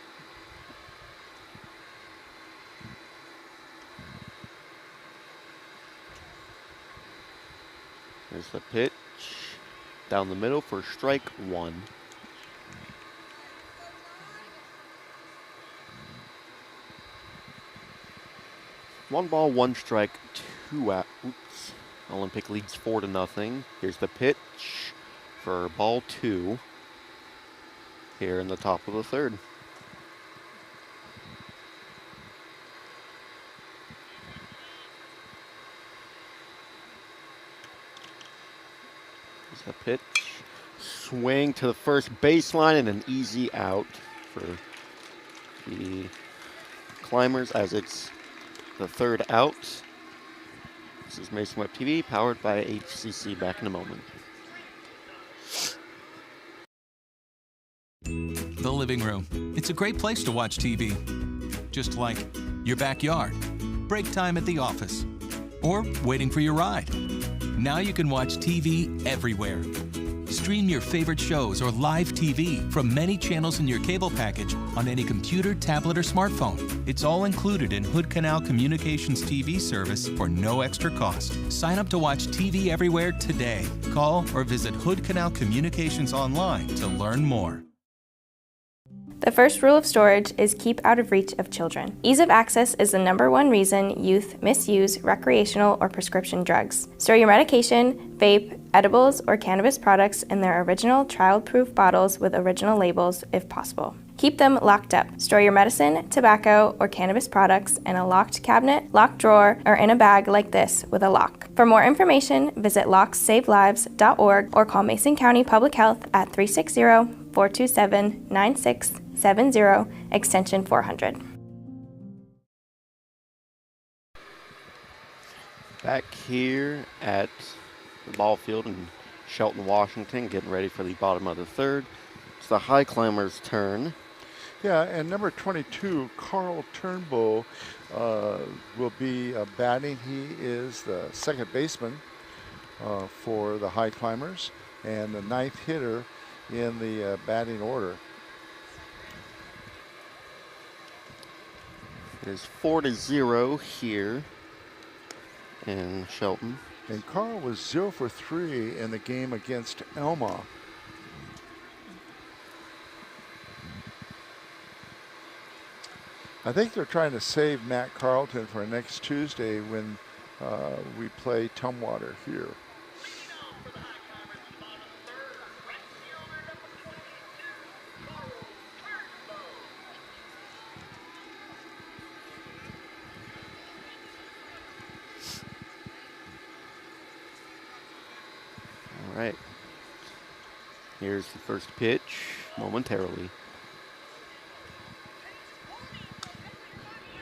Here's the pitch, down the middle for strike 1. One ball, 1 strike, 2 out. Oops. Olympic leads 4-0. Here's the pitch for ball 2 here in the top of the third. Here's the pitch. Swing to the first baseline and an easy out for the Climbers as it's the third out. This is Mason Web TV, powered by HCC. Back in a moment. The living room. It's a great place to watch TV. Just like your backyard, break time at the office, or waiting for your ride. Now you can watch TV everywhere. Stream your favorite shows or live TV from many channels in your cable package on any computer, tablet, or smartphone. It's all included in Hood Canal Communications TV service for no extra cost. Sign up to watch TV everywhere today. Call or visit Hood Canal Communications online to learn more. The first rule of storage is keep out of reach of children. Ease of access is the #1 reason youth misuse recreational or prescription drugs. Store your medication, vape, edibles, or cannabis products in their original child-proof bottles with original labels if possible. Keep them locked up. Store your medicine, tobacco, or cannabis products in a locked cabinet, locked drawer, or in a bag like this with a lock. For more information, visit lockssavelives.org or call Mason County Public Health at 360-427-9670, extension 400. Back here at the ball field in Shelton, Washington, getting ready for the bottom of the third. It's the Highclimbers' turn. Yeah, and number 22, Carl Turnbull, will be batting. He is the second baseman for the Highclimbers and the 9th hitter in the batting order. It is 4-0 here in Shelton. And Carl was 0 for 3 in the game against Elma. I think they're trying to save Matt Carlton for next Tuesday when we play Tumwater here. All right. Here's the first pitch momentarily.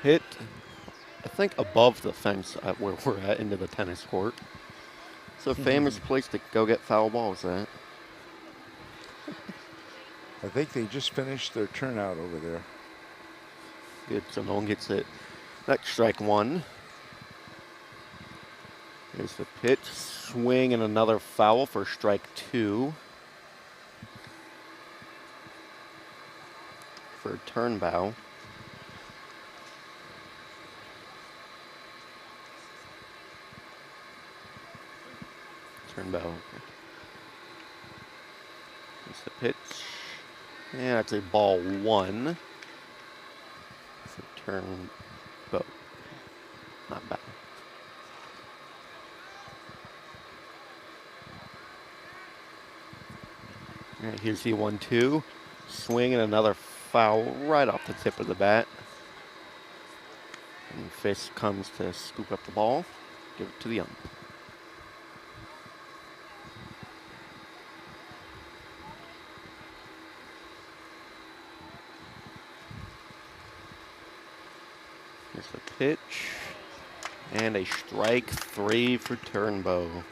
Hit, I think, above the fence at where we're at into the tennis court. It's a famous place to go get foul balls at. I think they just finished their turnout over there. Good, so no one gets it. Next, strike one. Here's the pitch, swing, and another foul for strike two. For Turnbow. Turnbow. Here's the pitch. And that's a ball one. For Turnbow. Not bad. All right, here's the 1-2. Swing and another foul right off the tip of the bat. And Fisk comes to scoop up the ball, give it to the ump. Here's the pitch. And a strike three for Turnbow.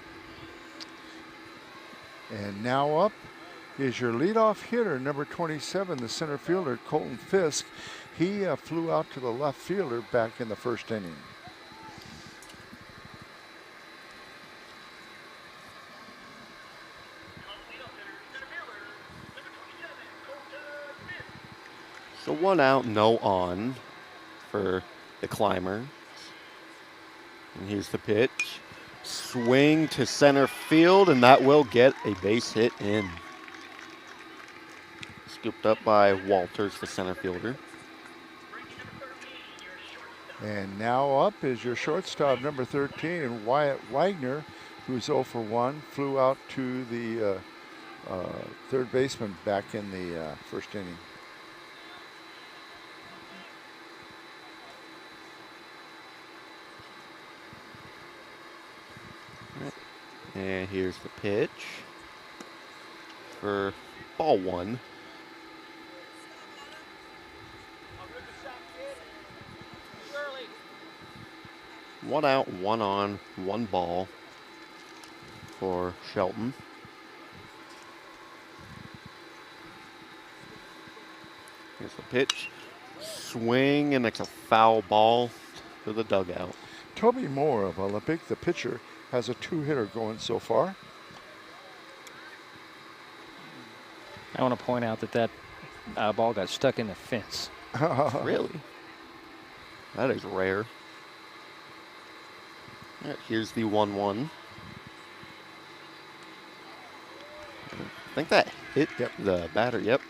And now up is your leadoff hitter, number 27, the center fielder, Colton Fisk. He flew out to the left fielder back in the first inning. So 1 out, no on for the Climbers. And here's the pitch. Swing to center field, and that will get a base hit in. Scooped up by Walters, the center fielder. And now up is your shortstop, number 13, and Wyatt Wagner, who's 0 for 1, flew out to the third baseman back in the first inning. And here's the pitch for ball one. One out, one on, one ball for Shelton. Here's the pitch. Swing, and it's a foul ball to the dugout. Toby Moore of Olympic, the pitcher, has a 2-hitter going so far. I want to point out that ball got stuck in the fence. Really? That is rare. All right, here's the 1-1. I think that hit the batter, yep.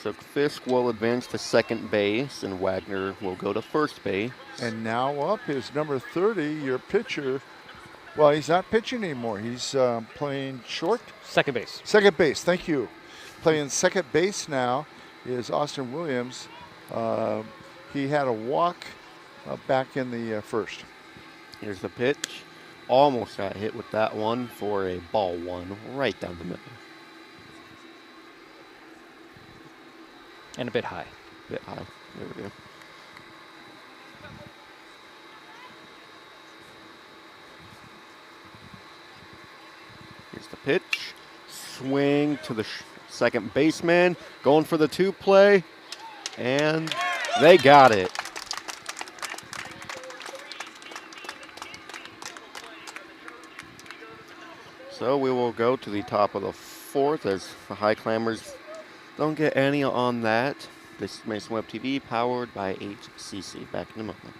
So Fisk will advance to second base, and Wagner will go to first base. And now up is number 30, your pitcher. Well, he's not pitching anymore. He's playing short. Second base. Second base, thank you. Playing second base now is Austin Williams. He had a walk back in the first. Here's the pitch. Almost got hit with that one for a ball one right down the middle. And a bit high. Bit high. There we go. Here's the pitch. Swing to the second baseman. Going for the 2-play. And they got it. So we will go to the top of the fourth as the Highclimbers don't get any on that. This is Mason Web TV, powered by HCC. Back in a moment.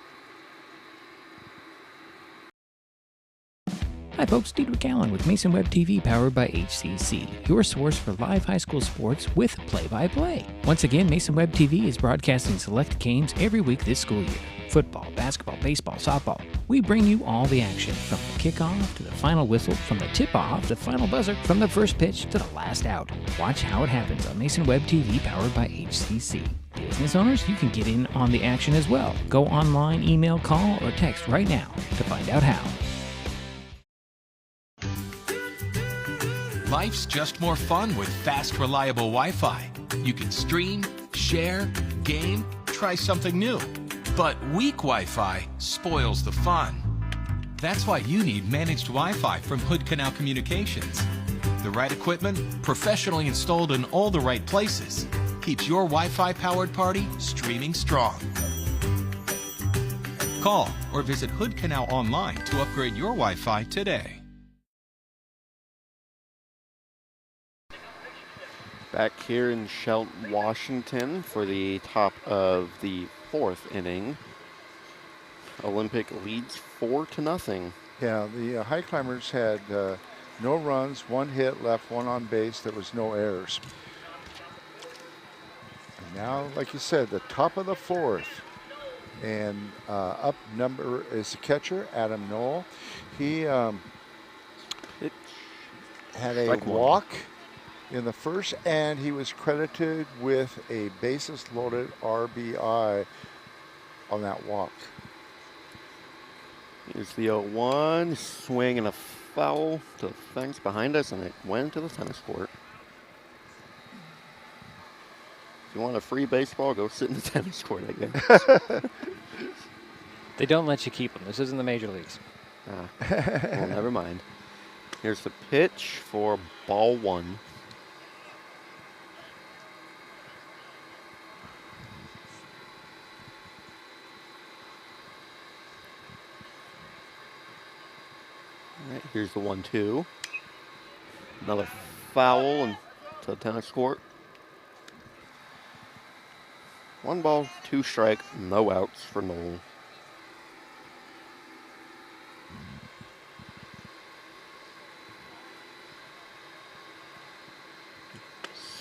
Hi folks, Diedrich Allen with Mason Web TV powered by HCC, your source for live high school sports with play-by-play. Once again, Mason Web TV is broadcasting select games every week this school year. Football, basketball, baseball, softball. We bring you all the action, from the kickoff to the final whistle, from the tip-off to the final buzzer, from the first pitch to the last out. Watch how it happens on Mason Web TV powered by HCC. Business owners, you can get in on the action as well. Go online, email, call, or text right now to find out how. Life's just more fun with fast, reliable Wi-Fi. You can stream, share, game, try something new. But weak Wi-Fi spoils the fun. That's why you need managed Wi-Fi from Hood Canal Communications. The right equipment, professionally installed in all the right places, keeps your Wi-Fi powered party streaming strong. Call or visit Hood Canal online to upgrade your Wi-Fi today. Back here in Shelton, Washington for the top of the fourth inning. Olympic leads 4-0. Yeah, the Highclimbers had no runs, one hit, left one on base. There was no errors. And now, like you said, the top of the fourth. And up number is the catcher, Adam Knoll. He had a walk in the first, and he was credited with a bases-loaded RBI on that walk. Here's the 0-1, swing and a foul to the fence behind us, and it went to the tennis court. If you want a free baseball, go sit in the tennis court, I guess. They don't let you keep them. This isn't the major leagues. Well, never mind. Here's the pitch for ball one. All right, here's the 1-2. Another foul into the tennis court. 1 ball, 2 strike, no outs for Knoll.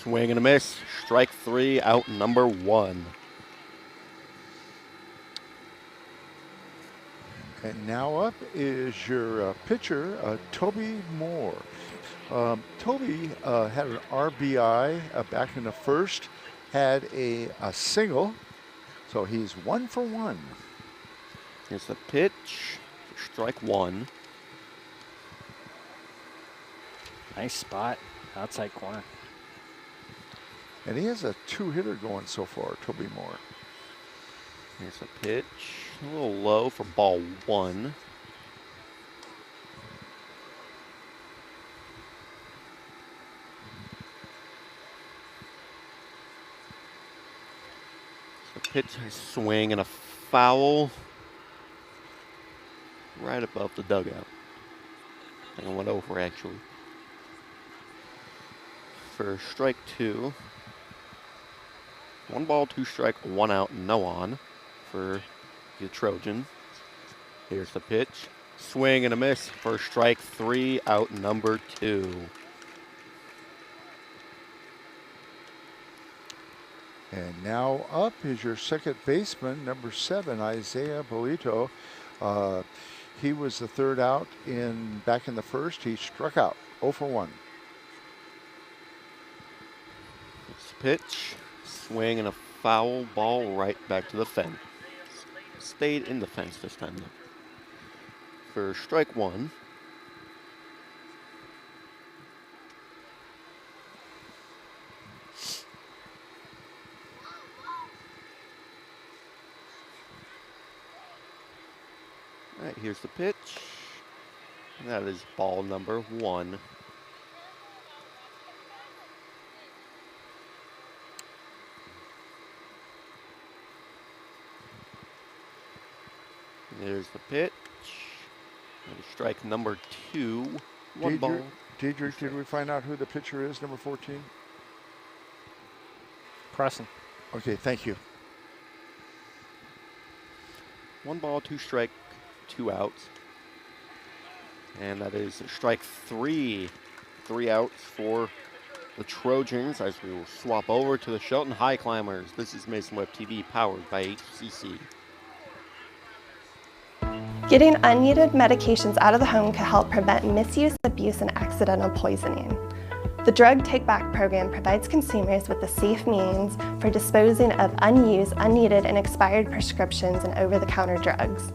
Swing and a miss. Strike 3, out number 1. And now up is your pitcher, Toby Moore. Toby had an RBI back in the first, had a single, so he's 1 for 1. Here's the pitch, strike 1. Nice spot, outside corner. And he has a 2-hitter going so far, Toby Moore. Here's a pitch, a little low for ball 1. So pitch, a swing and a foul right above the dugout. I think it went over actually. For strike 2. 1 ball, 2 strike, 1 out, no on for the Trojans. Here's the pitch. Swing and a miss for strike 3, out number 2. And now up is your second baseman, number 7, Isaiah Bolito. He was the third out back in the first. He struck out 0 for 1. It's pitch, swing, and a foul ball right back to the fence. Stayed in the fence this time, though. For strike 1. All right, here's the pitch. And that is ball number 1. There's the pitch. And strike number 2. One ball. Diedrich, did we find out who the pitcher is, number 14? Presson. Okay, thank you. 1 ball, 2 strike, 2 outs. And that is strike 3. 3 outs for the Trojans as we will swap over to the Shelton Highclimbers. This is Mason Web TV powered by HCC. Getting unneeded medications out of the home can help prevent misuse, abuse, and accidental poisoning. The Drug Take Back program provides consumers with a safe means for disposing of unused, unneeded, and expired prescriptions and over-the-counter drugs.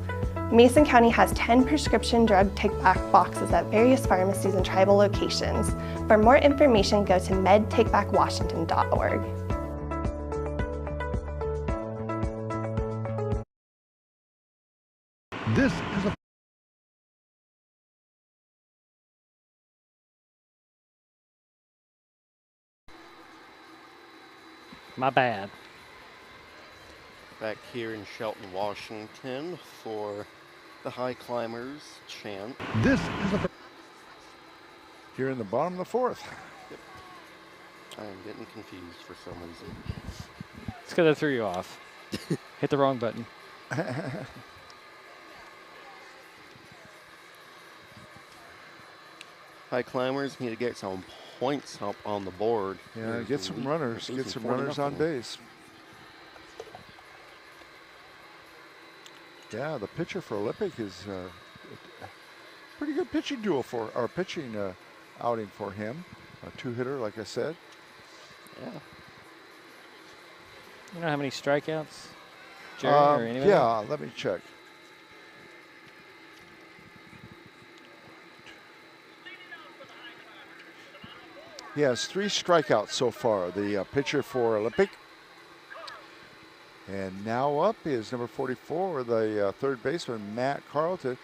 Mason County has 10 prescription drug take-back boxes at various pharmacies and tribal locations. For more information, go to medtakebackwashington.org. This is a My bad. Back here in Shelton, Washington for the Highclimbers chant. This is a Here in the bottom of the 4th. Yep. I am getting confused for some reason. It's because I threw you off. Hit the wrong button. Highclimbers need to get some points up on the board. Yeah, get some runners. Get some runners on base. Yeah, the pitcher for Olympic is a pretty good pitching duel or pitching outing for him. A 2-hitter, like I said. Yeah. You know how many strikeouts, Jerry, or anybody? Yeah, let me check. He has 3 strikeouts so far, the pitcher for Olympic. And now up is number 44, the third baseman, Matt Carlton.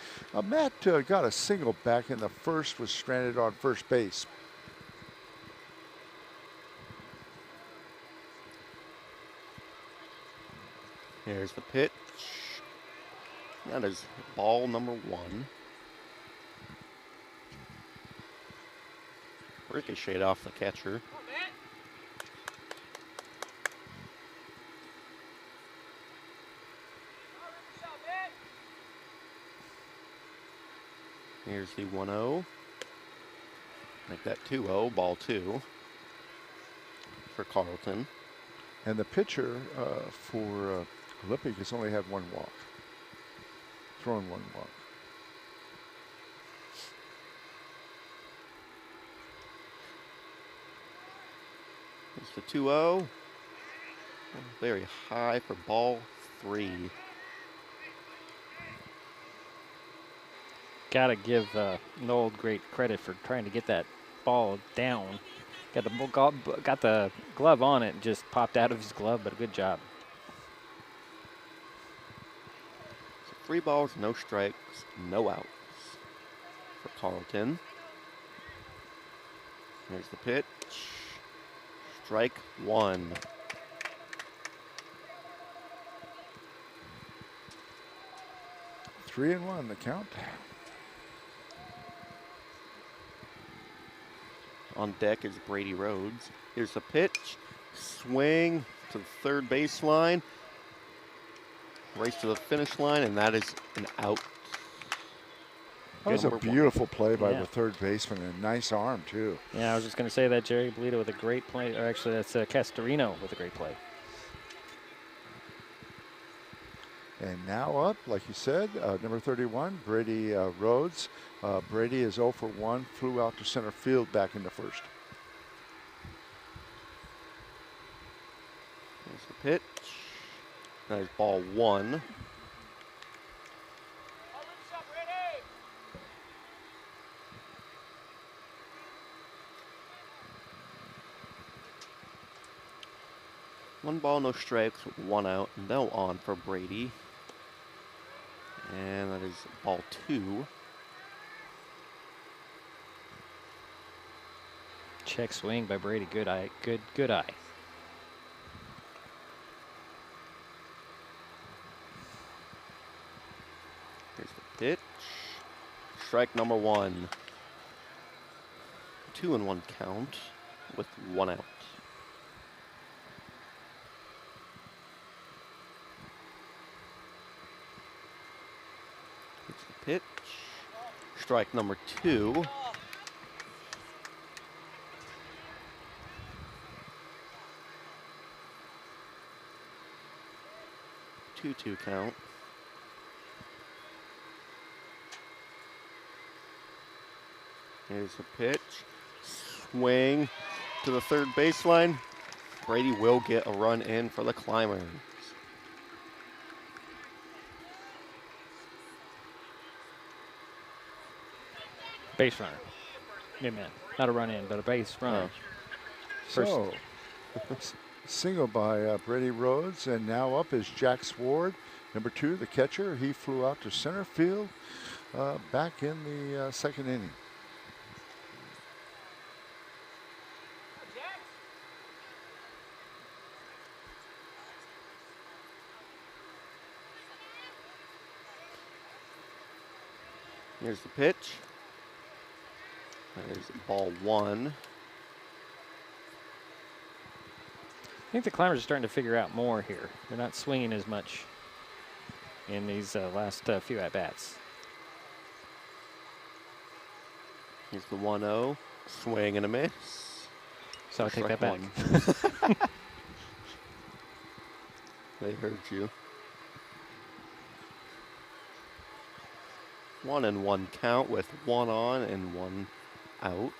Matt got a single back in the first, was stranded on first base. Here's the pitch. That is ball number 1. Ricocheted off the catcher. Here's the 1-0. Make that 2-0, ball 2 for Carlton. And the pitcher for Olympic has only had 1 walk. Thrown 1 walk. Here's the 2-0. Very high for ball 3. Gotta give Noel great credit for trying to get that ball down. Got the glove on it and just popped out of his glove, but a good job. So 3 balls, no strikes, no outs for Carlton. Here's the pitch. Strike 1. Three and 1, the count. On deck is Brady Rhodes. Here's the pitch. Swing to the third baseline. Race to the finish line, and that is an out. That was a beautiful play by Yeah. the third baseman, and a nice arm, too. Yeah, I was just going to say that Jerry Bolito with a great play, or actually that's Castorino with a great play. And now up, like you said, number 31, Brady Rhodes. Brady is 0 for 1, flew out to center field back in the first. There's the pitch. That is ball 1. One ball, no strikes, 1 out, no on for Brady. And that is ball 2. Check swing by Brady. Good eye. Good eye. Here's the pitch. Strike number 1. 2-1 count with 1 out. Here's the pitch. Strike number 2. Two count. Here's the pitch. Swing to the third baseline. Brady will get a run in for the Climbers. Base runner. Amen. Not a run in, but a base runner. So, single by Brady Rhodes, and now up is Jack Sword, number 2, the catcher. He flew out to center field back in the second inning. Here's the pitch. That is ball 1. I think the Climbers are starting to figure out more here. They're not swinging as much in these last few at-bats. Here's the 1-0. Swing and a miss. So I'll take that Strike back. 1. They heard you. 1-1 count with 1 on and 1 out.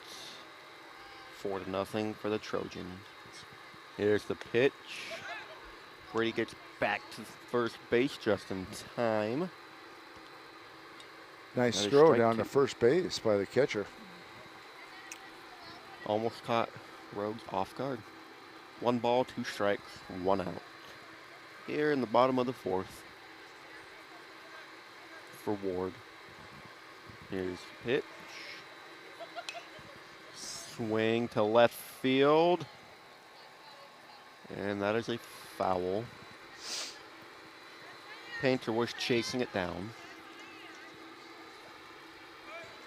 4-0 for the Trojans. Here's the pitch. Brady gets back to first base just in time. Nice throw down to first base by the catcher. Almost caught Rhodes off guard. 1 ball, 2 strikes, 1 out. Here in the bottom of the 4th for Ward. Here's the pitch. Swing to left field. And that is a foul. Painter was chasing it down.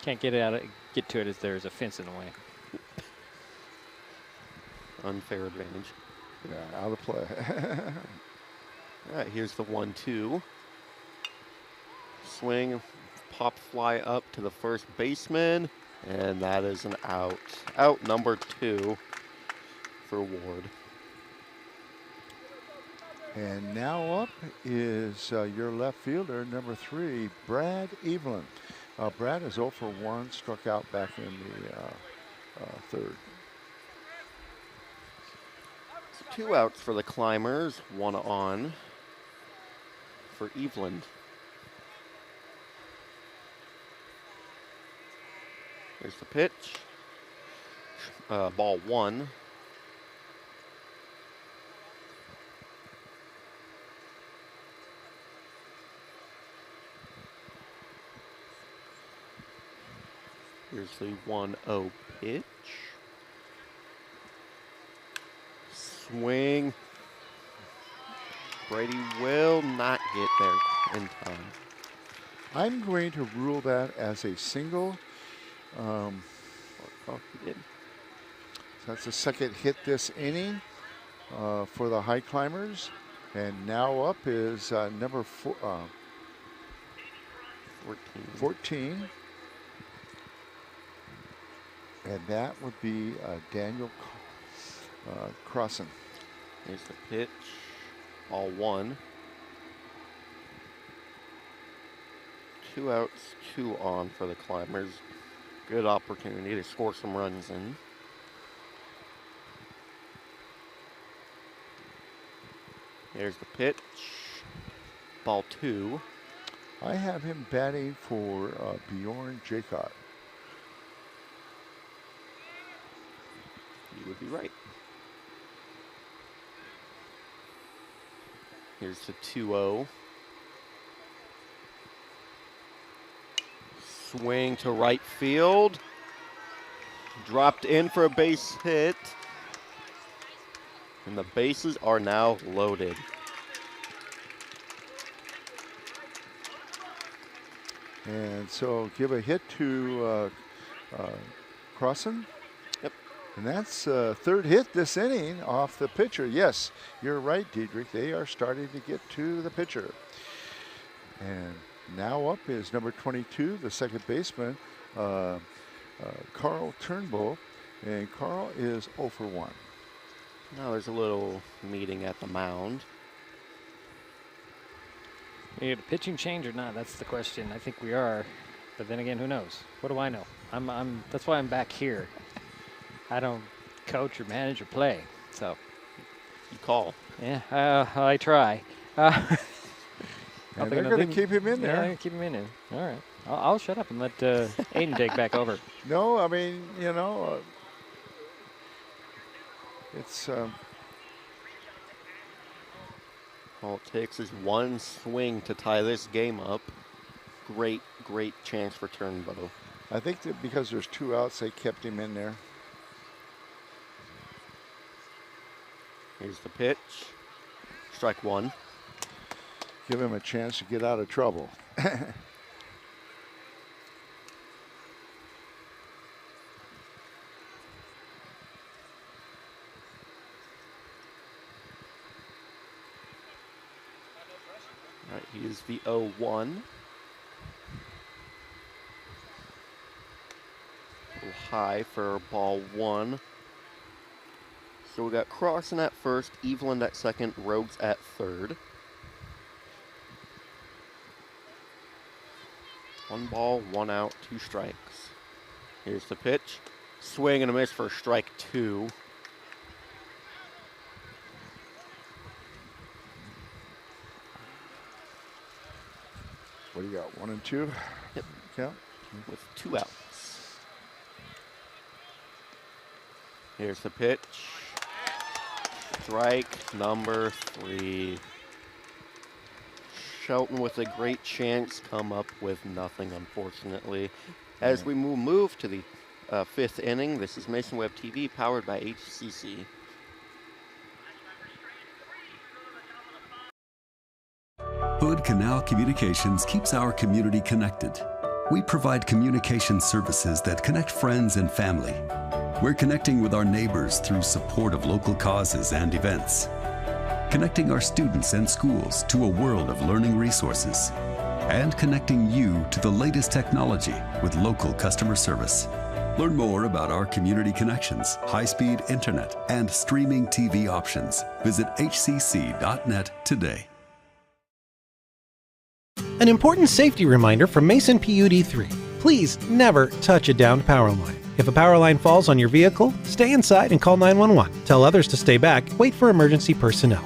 Can't get to it as there's a fence in the way. Unfair advantage. Yeah, out of play. All right, here's the 1-2. Swing, pop fly up to the first baseman, and that is an out. Out number 2 for Ward. And now up is your left fielder, number 3, Brad Evelyn. Brad is 0 for 1, struck out back in the third. 2 outs for the Climbers, 1 on for Evelyn. There's the pitch. Ball 1. Here's the 1-0 pitch. Swing. Brady will not get there in time. I'm going to rule that as a single. Oh, he did. So that's the second hit this inning for the Highclimbers. And now up is number 14. And that would be Daniel Crossan. Here's the pitch. Ball 1. 2 outs, 2 on for the Climbers. Good opportunity to score some runs in. There's the pitch. Ball 2. I have him batting for Bjorn Jacob. You would be right. Here's the 2-0. Swing to right field. Dropped in for a base hit. And the bases are now loaded. And so give a hit to Crossan. Yep. And that's third hit this inning off the pitcher. Yes, you're right, Diedrich. They are starting to get to the pitcher. And now up is number 22, the second baseman, Carl Turnbull. And Carl is 0 for 1. Now there's a little meeting at the mound. We need a pitching change or not? That's the question. I think we are, but then again, who knows? What do I know? That's why I'm back here. I don't coach or manage or play, so. You call. Yeah, I try. And they're going to keep him in Yeah, there. they're gonna keep him in there. All right. I'll shut up and let Aiden take back over. No, I mean, you know, it's All it takes is one swing to tie this game up. Great chance for Turnbow. I think that because there's 2 outs, they kept him in there. Here's the pitch. Strike 1. Give him a chance to get out of trouble. All right, he is the 0-1. A little high for ball 1. So we got Crossan at first, Eveland at second, Rogues at third. 1 ball, 1 out, 2 strikes. Here's the pitch. Swing and a miss for strike 2. What do you got? 1 and 2? Yep. Count. With 2 outs. Here's the pitch. Strike number 3. Shelton with a great chance, come up with nothing, unfortunately. As we move to the 5th inning, this is Mason Web TV, powered by HCC. Hood Canal Communications keeps our community connected. We provide communication services that connect friends and family. We're connecting with our neighbors through support of local causes and events. Connecting our students and schools to a world of learning resources. And connecting you to the latest technology with local customer service. Learn more about our community connections, high-speed internet, and streaming TV options. Visit hcc.net today. An important safety reminder from Mason PUD3. Please never touch a downed power line. If a power line falls on your vehicle, stay inside and call 911. Tell others to stay back, wait for emergency personnel.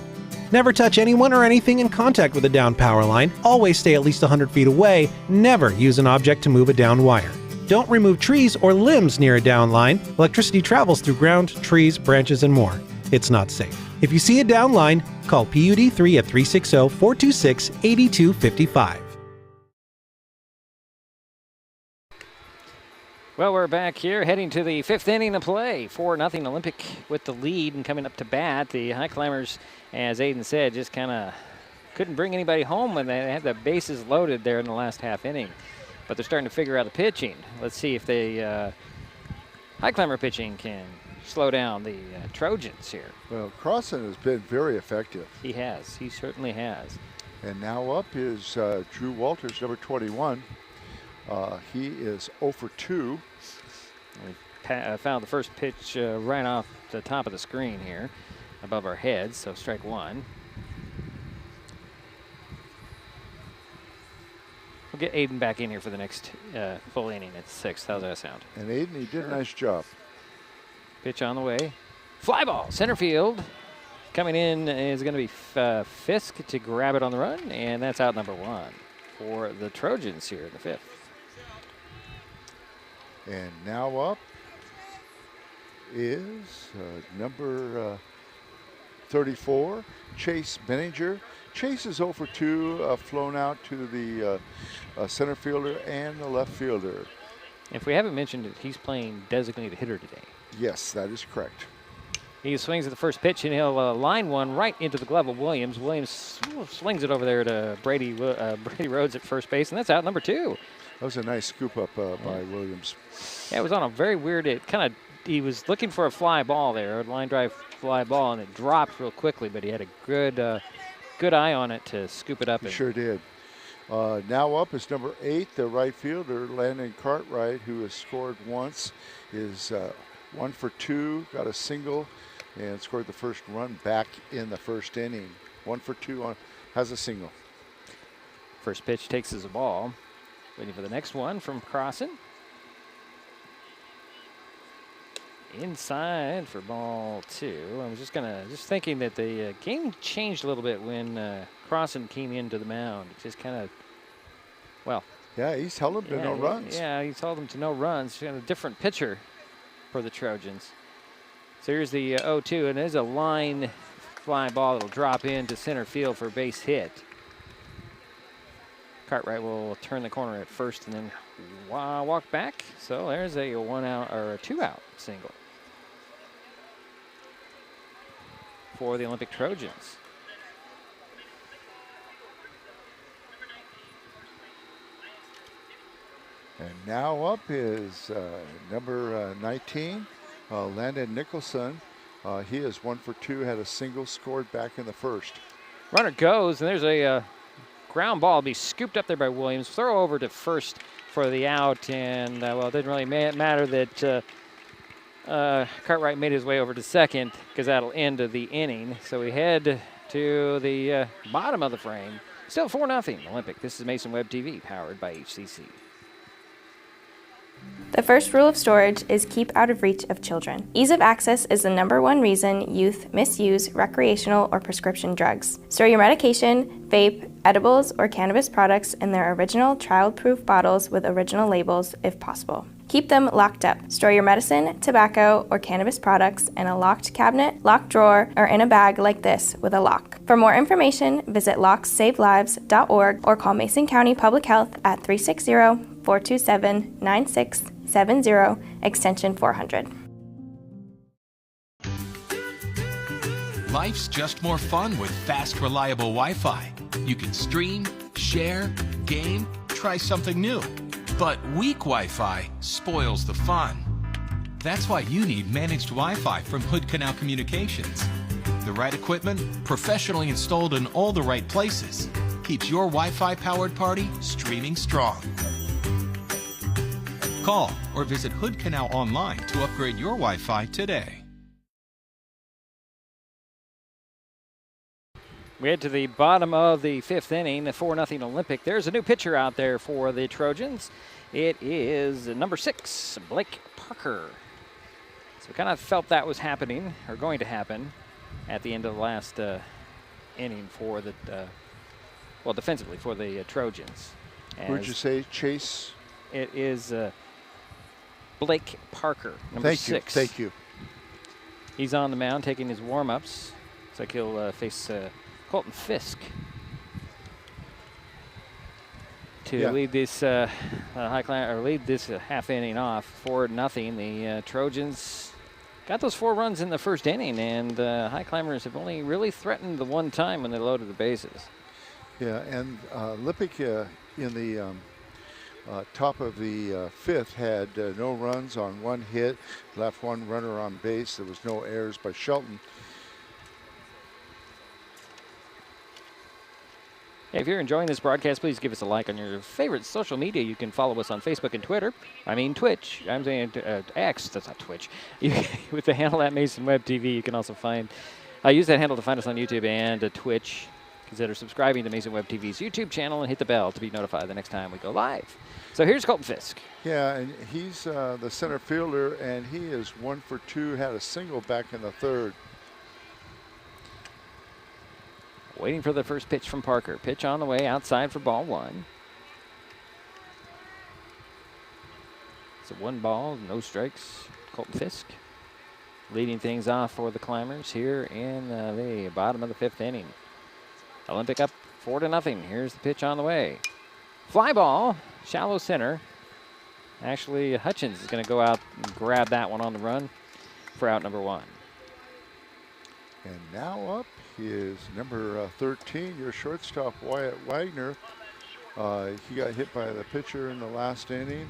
Never touch anyone or anything in contact with a downed power line. Always stay at least 100 feet away. Never use an object to move a downed wire. Don't remove trees or limbs near a downed line. Electricity travels through ground, trees, branches, and more. It's not safe. If you see a downed line, call PUD3 at 360-426-8255. Well, we're back here heading to the 5th inning of play. 4-0 Olympic with the lead and coming up to bat. The Highclimbers, as Aiden said, just kind of couldn't bring anybody home when they had the bases loaded there in the last half inning. But they're starting to figure out the pitching. Let's see if the Highclimber pitching can slow down the Trojans here. Well, Crossan has been very effective. He has. He certainly has. And now up is Drew Walters, number 21. He is 0 for 2. We found the first pitch right off the top of the screen here above our heads, so strike 1. get Aiden back in here for the next full inning at 6th. How's that sound? And Aiden, he did a nice job. Pitch on the way. Fly ball, center field. Coming in is going to be Fisk to grab it on the run, and that's out number 1 for the Trojans here in the 5th. And now up is number 34, Chase Benninger. Chase is 0 for 2, flown out to the center fielder and the left fielder. If we haven't mentioned it, he's playing designated hitter today. Yes, that is correct. He swings at the first pitch, and he'll line one right into the glove of Williams. Williams swings it over there to Brady Rhodes at first base, and that's out number 2. That was a nice scoop up by Williams. Yeah, it was on a very weird, he was looking for a fly ball there, a line drive fly ball, and it dropped real quickly, but he had a good eye on it to scoop it up. He sure did. Now up is number 8, the right fielder, Landon Cartwright, who has scored once, is 1 for 2, got a single, and scored the first run back in the first inning. 1 for 2, has a single. First pitch takes as a ball. Waiting for the next one from Crossan. Inside for ball 2. I was just thinking that the game changed a little bit when Crossan came into the mound. It just kind of, well. Yeah, he's held him to no runs. Yeah, he's held him to no runs. Kind of a different pitcher for the Trojans. So here's the 0-2, and there's a line fly ball that'll drop into center field for a base hit. Cartwright will turn the corner at first and then walk back. So there's a 1-out or a 2-out single for the Olympic Trojans. And now up is number 19, Landon Nicholson. He is 1 for 2, had a single, scored back in the first. Runner goes, and there's a ground ball be scooped up there by Williams. Throw over to first for the out, and well, it didn't really matter that Cartwright made his way over to second because that'll end the inning. So we head to the bottom of the frame. Still 4-0 Olympic. This is Mason Web TV, powered by HCC. The first rule of storage is keep out of reach of children. Ease of access is the #1 reason youth misuse recreational or prescription drugs. Store your medication, vape, edibles, or cannabis products in their original child-proof bottles with original labels if possible. Keep them locked up. Store your medicine, tobacco, or cannabis products in a locked cabinet, locked drawer, or in a bag like this with a lock. For more information, visit locksavelives.org or call Mason County Public Health at 360-427-9670, extension 400. Life's just more fun with fast, reliable Wi-Fi. You can stream, share, game, try something new. But weak Wi-Fi spoils the fun. That's why you need managed Wi-Fi from Hood Canal Communications. The right equipment, professionally installed in all the right places, keeps your Wi-Fi powered party streaming strong. Call or visit Hood Canal online to upgrade your Wi-Fi today. We head to the bottom of the 5th inning, the 4-0 Olympic. There's a new pitcher out there for the Trojans. It is number 6, Blake Parker. So we kind of felt that was happening, or going to happen, at the end of the last inning for the, well, defensively for the Trojans. Who'd you say, Chase? It is Blake Parker, number 6. Thank you. He's on the mound taking his warm-ups. Looks like he'll face Colton Fisk to lead this lead this half inning off 4-0. The Trojans got those 4 runs in the first inning, and Highclimbers have only really threatened the one time when they loaded the bases. Yeah, and Lippick in the top of the 5th had no runs on 1 hit, left 1 runner on base. There was no errors by Shelton. If you're enjoying this broadcast, please give us a like on your favorite social media. You can follow us on Facebook and Twitter. I mean Twitch. I'm saying X. That's not Twitch. With the handle at Mason Web TV, you can also find. Use that handle to find us on YouTube and Twitch. Consider subscribing to Mason Web TV's YouTube channel and hit the bell to be notified the next time we go live. So here's Colton Fisk. Yeah, and he's the center fielder, and he is 1 for 2, had a single back in the third. Waiting for the first pitch from Parker. Pitch on the way outside for ball 1. So 1 ball, no strikes. Colton Fisk leading things off for the Climbers here in the bottom of the 5th inning. Olympic up 4-0. Here's the pitch on the way. Fly ball, shallow center. Actually, Hutchins is going to go out and grab that one on the run for out number 1. And now up is number 13, your shortstop, Wyatt Wagner. He got hit by the pitcher in the last inning.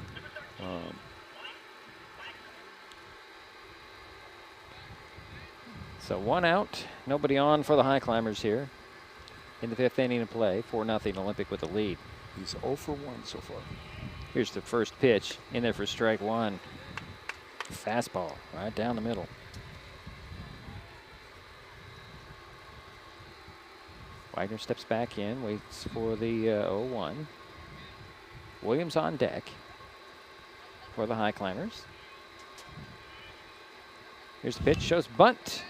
So 1 out, nobody on for the Highclimbers here in the 5th inning of play. 4-0 Olympic with the lead. He's 0 for 1 so far. Here's the first pitch in there for strike 1. Fastball right down the middle. Wagner steps back in, waits for the 0-1. Williams on deck for the Highclimbers. Here's the pitch, shows bunt.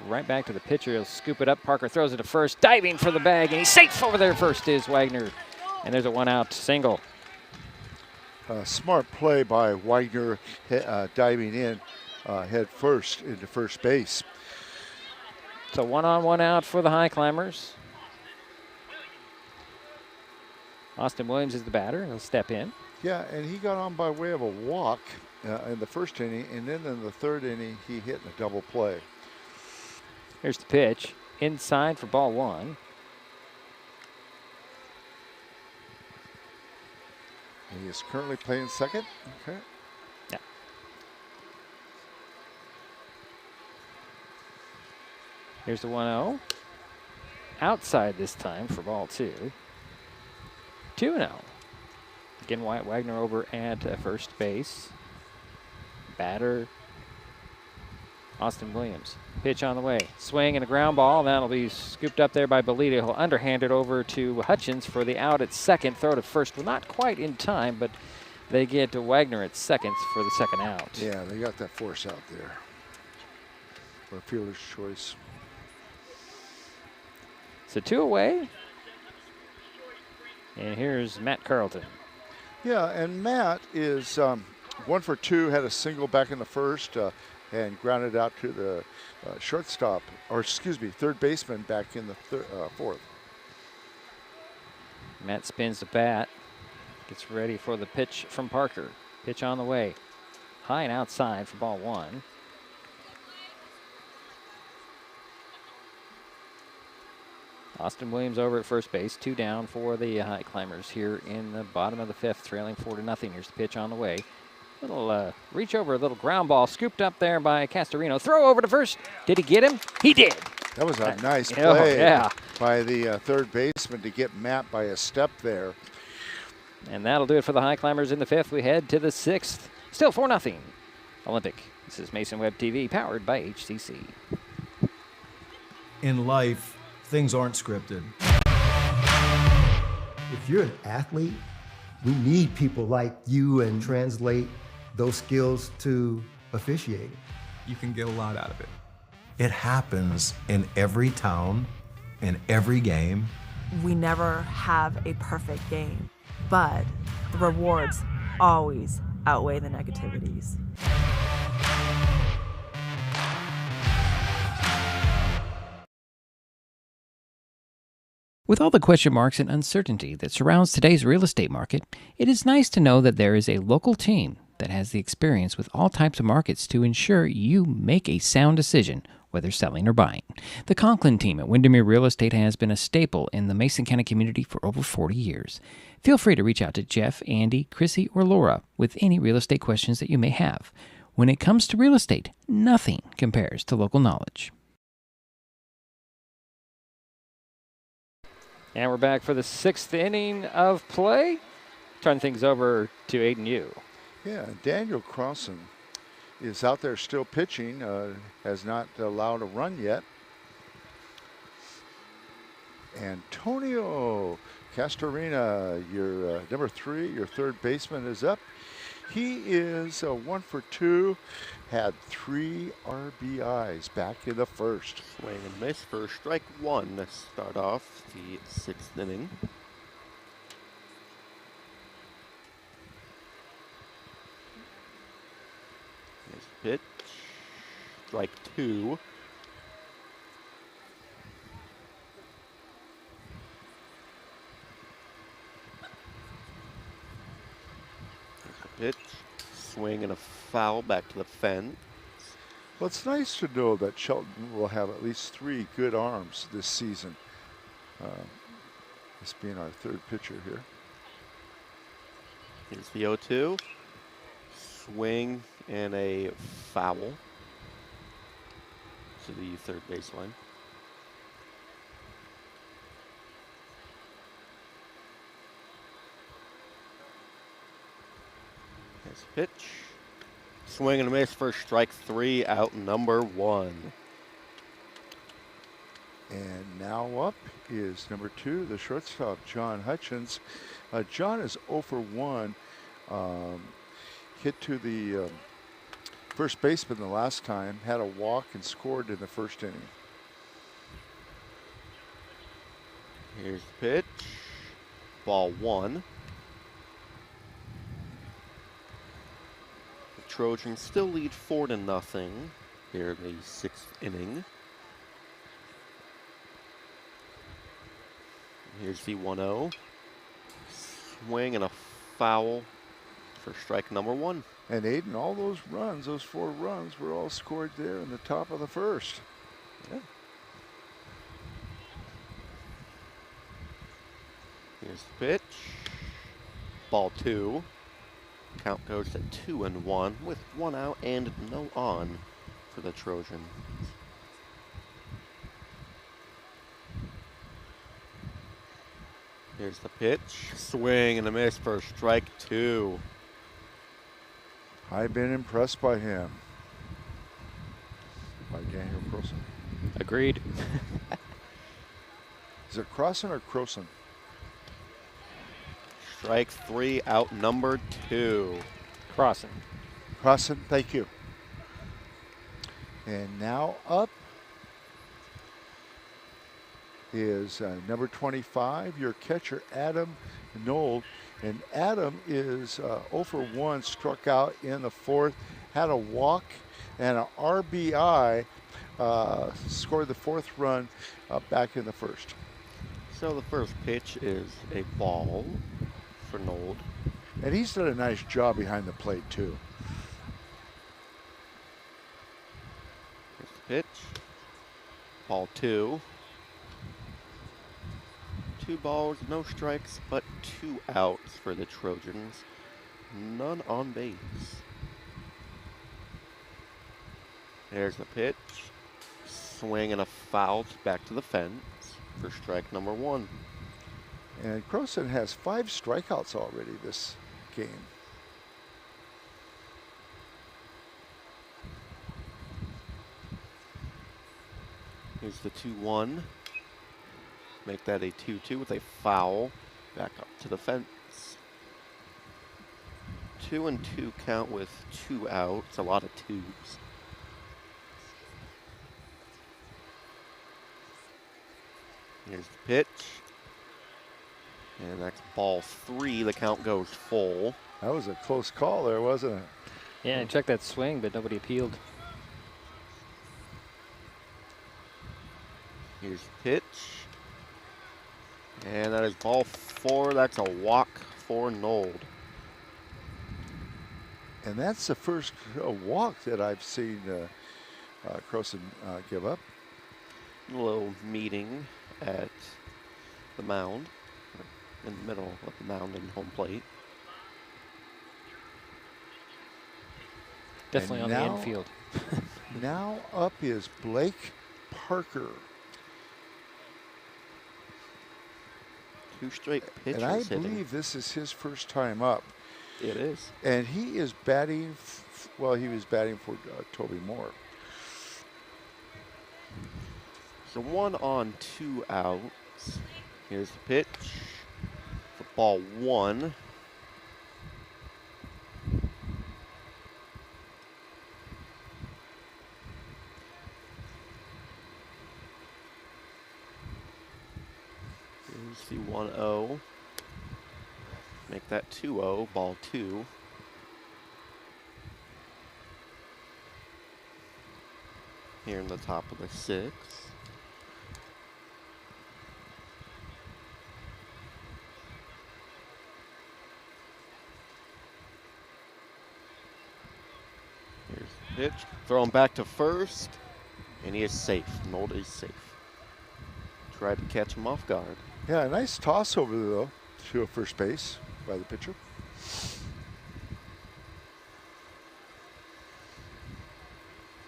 Right back to the pitcher, he'll scoop it up. Parker throws it to first, diving for the bag, and he's safe over there first is Wagner. And there's a 1-out single. Smart play by Wagner, diving in head first into first base. So 1 on, 1 out for the Highclimbers. Austin Williams is the batter. He'll step in. Yeah, and he got on by way of a walk in the first inning, and then in the third inning, he hit in a double play. Here's the pitch. Inside for ball 1. He is currently playing second. Okay. Yeah. Here's the 1-0. Outside this time for ball 2. 2-0. Again, Wyatt Wagner over at first base. Batter, Austin Williams. Pitch on the way. Swing and a ground ball. That'll be scooped up there by Belita. He'll underhand it over to Hutchins for the out at second. Throw to first. Well, not quite in time, but they get to Wagner at second for the second out. Yeah, they got that force out there for a fielder's choice. So 2 away. And here's Matt Carlton. Yeah, and Matt is 1 for 2, had a single back in the first and grounded out to the shortstop, or excuse me, third baseman back in the fourth. Matt spins the bat, gets ready for the pitch from Parker. Pitch on the way. High and outside for ball 1. Austin Williams over at first base. 2 down for the Highclimbers here in the bottom of the 5th, trailing 4-0. Here's the pitch on the way. Little reach over, a little ground ball scooped up there by Castorino. Throw over to first. Did he get him? He did. That was a nice play by the third baseman to get Matt by a step there. And that'll do it for the Highclimbers in the 5th. We head to the 6th. Still 4-0. Olympic. This is Mason Web TV, powered by HCC. In life, things aren't scripted. If you're an athlete, we need people like you and translate those skills to officiating. You can get a lot out of it. It happens in every town, in every game. We never have a perfect game, but the rewards always outweigh the negativities. With all the question marks and uncertainty that surrounds today's real estate market, it is nice to know that there is a local team that has the experience with all types of markets to ensure you make a sound decision, whether selling or buying. The Conklin team at Windermere Real Estate has been a staple in the Mason County community for over 40 years. Feel free to reach out to Jeff, Andy, Chrissy, or Laura with any real estate questions that you may have. When it comes to real estate, nothing compares to local knowledge. And we're back for the 6th inning of play. Turn things over to Aiden Yu. Yeah, Daniel Crossan is out there still pitching, has not allowed a run yet. Antonio Castorina, your number 3, your third baseman, is up. He is 1 for 2, had 3 RBIs back in the first. Swing and miss for strike 1 to start off the 6th inning. Nice pitch. Strike 2. Pitch, swing and a foul back to the fence. Well, it's nice to know that Shelton will have at least 3 good arms this season. This being our third pitcher here. Here's the 0-2. Swing and a foul to the third baseline. Nice pitch. Swing and a miss for strike 3, out number 1. And now up is number 2, the shortstop, John Hutchins. John is 0 for 1. Hit to the first baseman the last time, had a walk and scored in the first inning. Here's the pitch. Ball 1. The Trojans still lead 4-0 here in the 6th inning. Here's the 1-0. Swing and a foul for strike number 1. And Aiden, all those runs, those 4 runs, were all scored there in the top of the first. Yeah. Here's the pitch. Ball 2. Count goes to 2-1 with 1 out and no on for the Trojans. Here's the pitch. Swing and a miss for strike 2. I've been impressed by him. By Daniel Croson. Agreed. Is it Crossan or Croson? Strike 3, out number 2. Crossan. Crossan, thank you. And now up is number 25, your catcher, Adam Knoll. And Adam is 0 for 1, struck out in the 4th, had a walk and an RBI, scored the 4th run back in the 1st. So the first pitch is a ball for Knoll. And he's done a nice job behind the plate, too. Here's the pitch. Ball 2. 2 balls, no strikes, but 2 outs for the Trojans. None on base. There's the pitch. Swing and a foul back to the fence for strike number 1. And Croson has 5 strikeouts already this game. Here's the 2-1. Make that a 2-2 with a foul back up to the fence. 2-2 count with 2 outs. A lot of 2s. Here's the pitch. And that's ball 3. The count goes full. That was a close call there, wasn't it? Yeah, I checked that swing, but nobody appealed. Here's the pitch. And that is ball 4. That's a walk for Knoll. And that's the first walk that I've seen Croson give up. A little meeting at the mound, in the middle of the mound and home plate. Definitely on the infield. Now up is Blake Parker. 2 straight pitches. And I hitting. believe this is his first time up. It is. And he is batting, well, he was batting for Toby Moore. So 1 on, 2 outs. six. Here's the pitch. For ball one. Here's the 1-0. Make that 2-0, ball two. Here in the top of the six. Here's the pitch. Throw him back to first, and he is safe. Nold is safe. Tried to catch him off guard. Yeah, a nice toss over there, though, to a first base by the pitcher.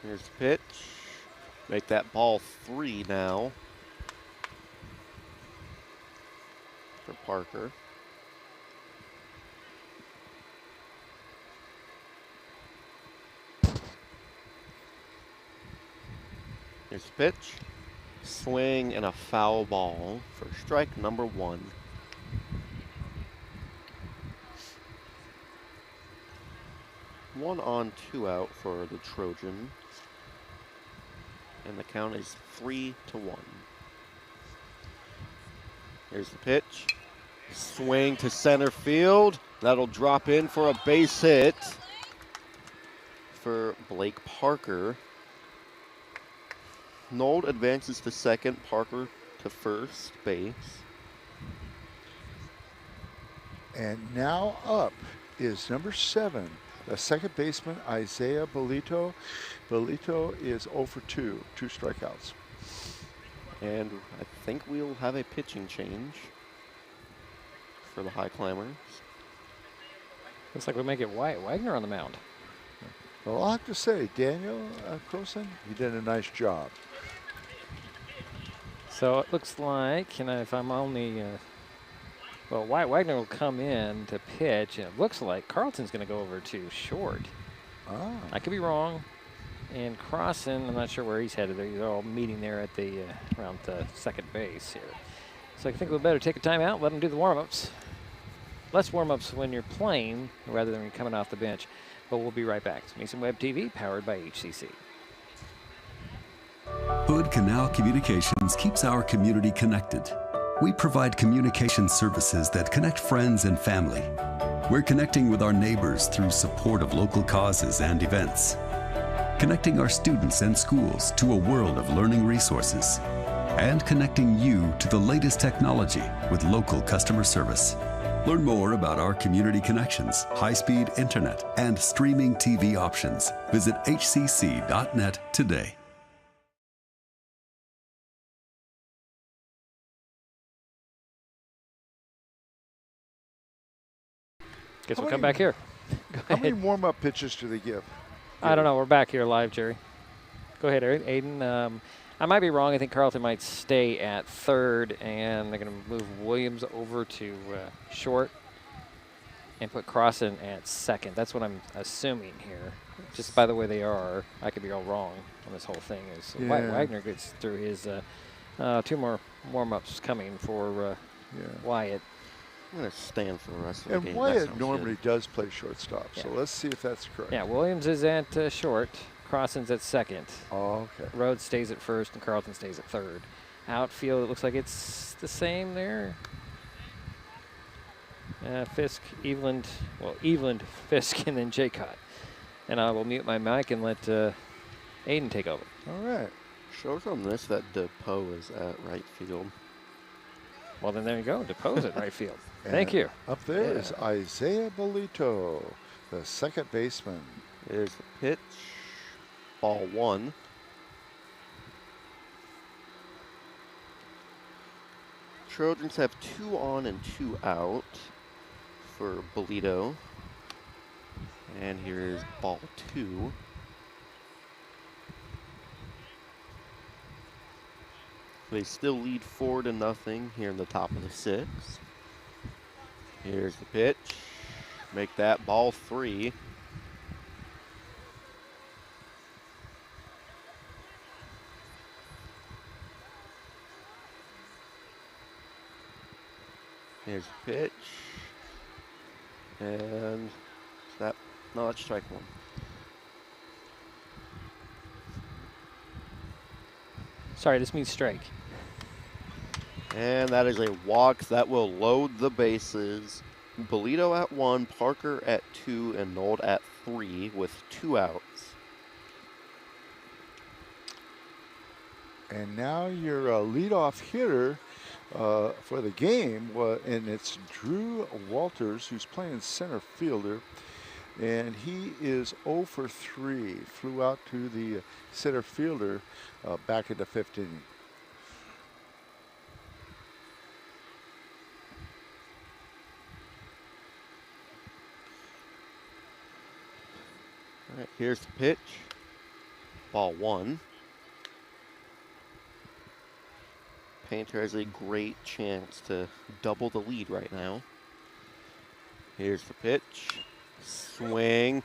Here's the pitch. Make that ball three now for Parker. Here's the pitch. Swing and a foul ball for strike number one. One on, two out for the Trojans. And the count is 3-1. Here's the pitch. Swing to center field. That'll drop in for a base hit for Blake Parker. Nold advances to second, Parker to first base. And now up is number 7, the second baseman, Isaiah Bolito. Bolito is 0 for 2 strikeouts. And I think we'll have a pitching change for the Highclimbers. Looks like we make it Wagner on the mound. Well, I'll have to say, Daniel Croson, he did a nice job. So it looks like, and if I'm only, well, Wagner will come in to pitch, and it looks like Carlton's going to go over to short. Ah. I could be wrong. And Crossan, I'm not sure where he's headed. They're all meeting there at the around the second base here. So I think we better take a timeout, let them do the warm-ups. Less warm-ups when you're playing rather than when you're coming off the bench. But we'll be right back. It's Mason Web TV, powered by HCC. Hood Canal Communications keeps our community connected. We provide communication services that connect friends and family. We're connecting with our neighbors through support of local causes and events. Connecting our students and schools to a world of learning resources. And connecting you to the latest technology with local customer service. Learn more about our community connections, high-speed internet, and streaming TV options. Visit hcc.net today. Guess we'll come back here. How many warm-up pitches do they give? I don't know. We're back here live, Jerry. Go ahead, Aiden. I might be wrong. I think Carlton might stay at third, and they're going to move Williams over to short and put Crossan at second. That's what I'm assuming here. Just by the way they are, I could be all wrong on this whole thing. Wagner gets through his 2 more warm-ups coming for Wyatt. I'm going to stand for the rest of the game. And Wyatt normally does play shortstop, so let's see if that's correct. Yeah, Williams is at short. Crossan's at second. Oh, okay. Rhodes stays at first, and Carlton stays at third. Outfield, it looks like it's the same there. Fisk, Eveland, Fisk, and then Jaycott. And I will mute my mic and let Aiden take over. All right. Shows on this that DePoe is at right field. Well, then there you go. DePoe's at right field. Thank you. Up there is Isaiah Bolito, the second baseman. Here's the pitch. Ball one. Trojans have 2 on and 2 out for Bolito. And here is ball 2. They still lead 4-0 here in the top of the 6th. Here's the pitch. Make that ball 3. Here's the pitch. And no, that's strike one. Sorry, this means strike. And that is a walk that will load the bases. Bolito at 1, Parker at 2, and Nold at 3 with 2 outs. And now your leadoff hitter for the game, and it's Drew Walters, who's playing center fielder. And he is 0 for 3. Flew out to the center fielder back in the 5th inning. All right, here's the pitch. Ball 1. Painter has a great chance to double the lead right now. Here's the pitch. Swing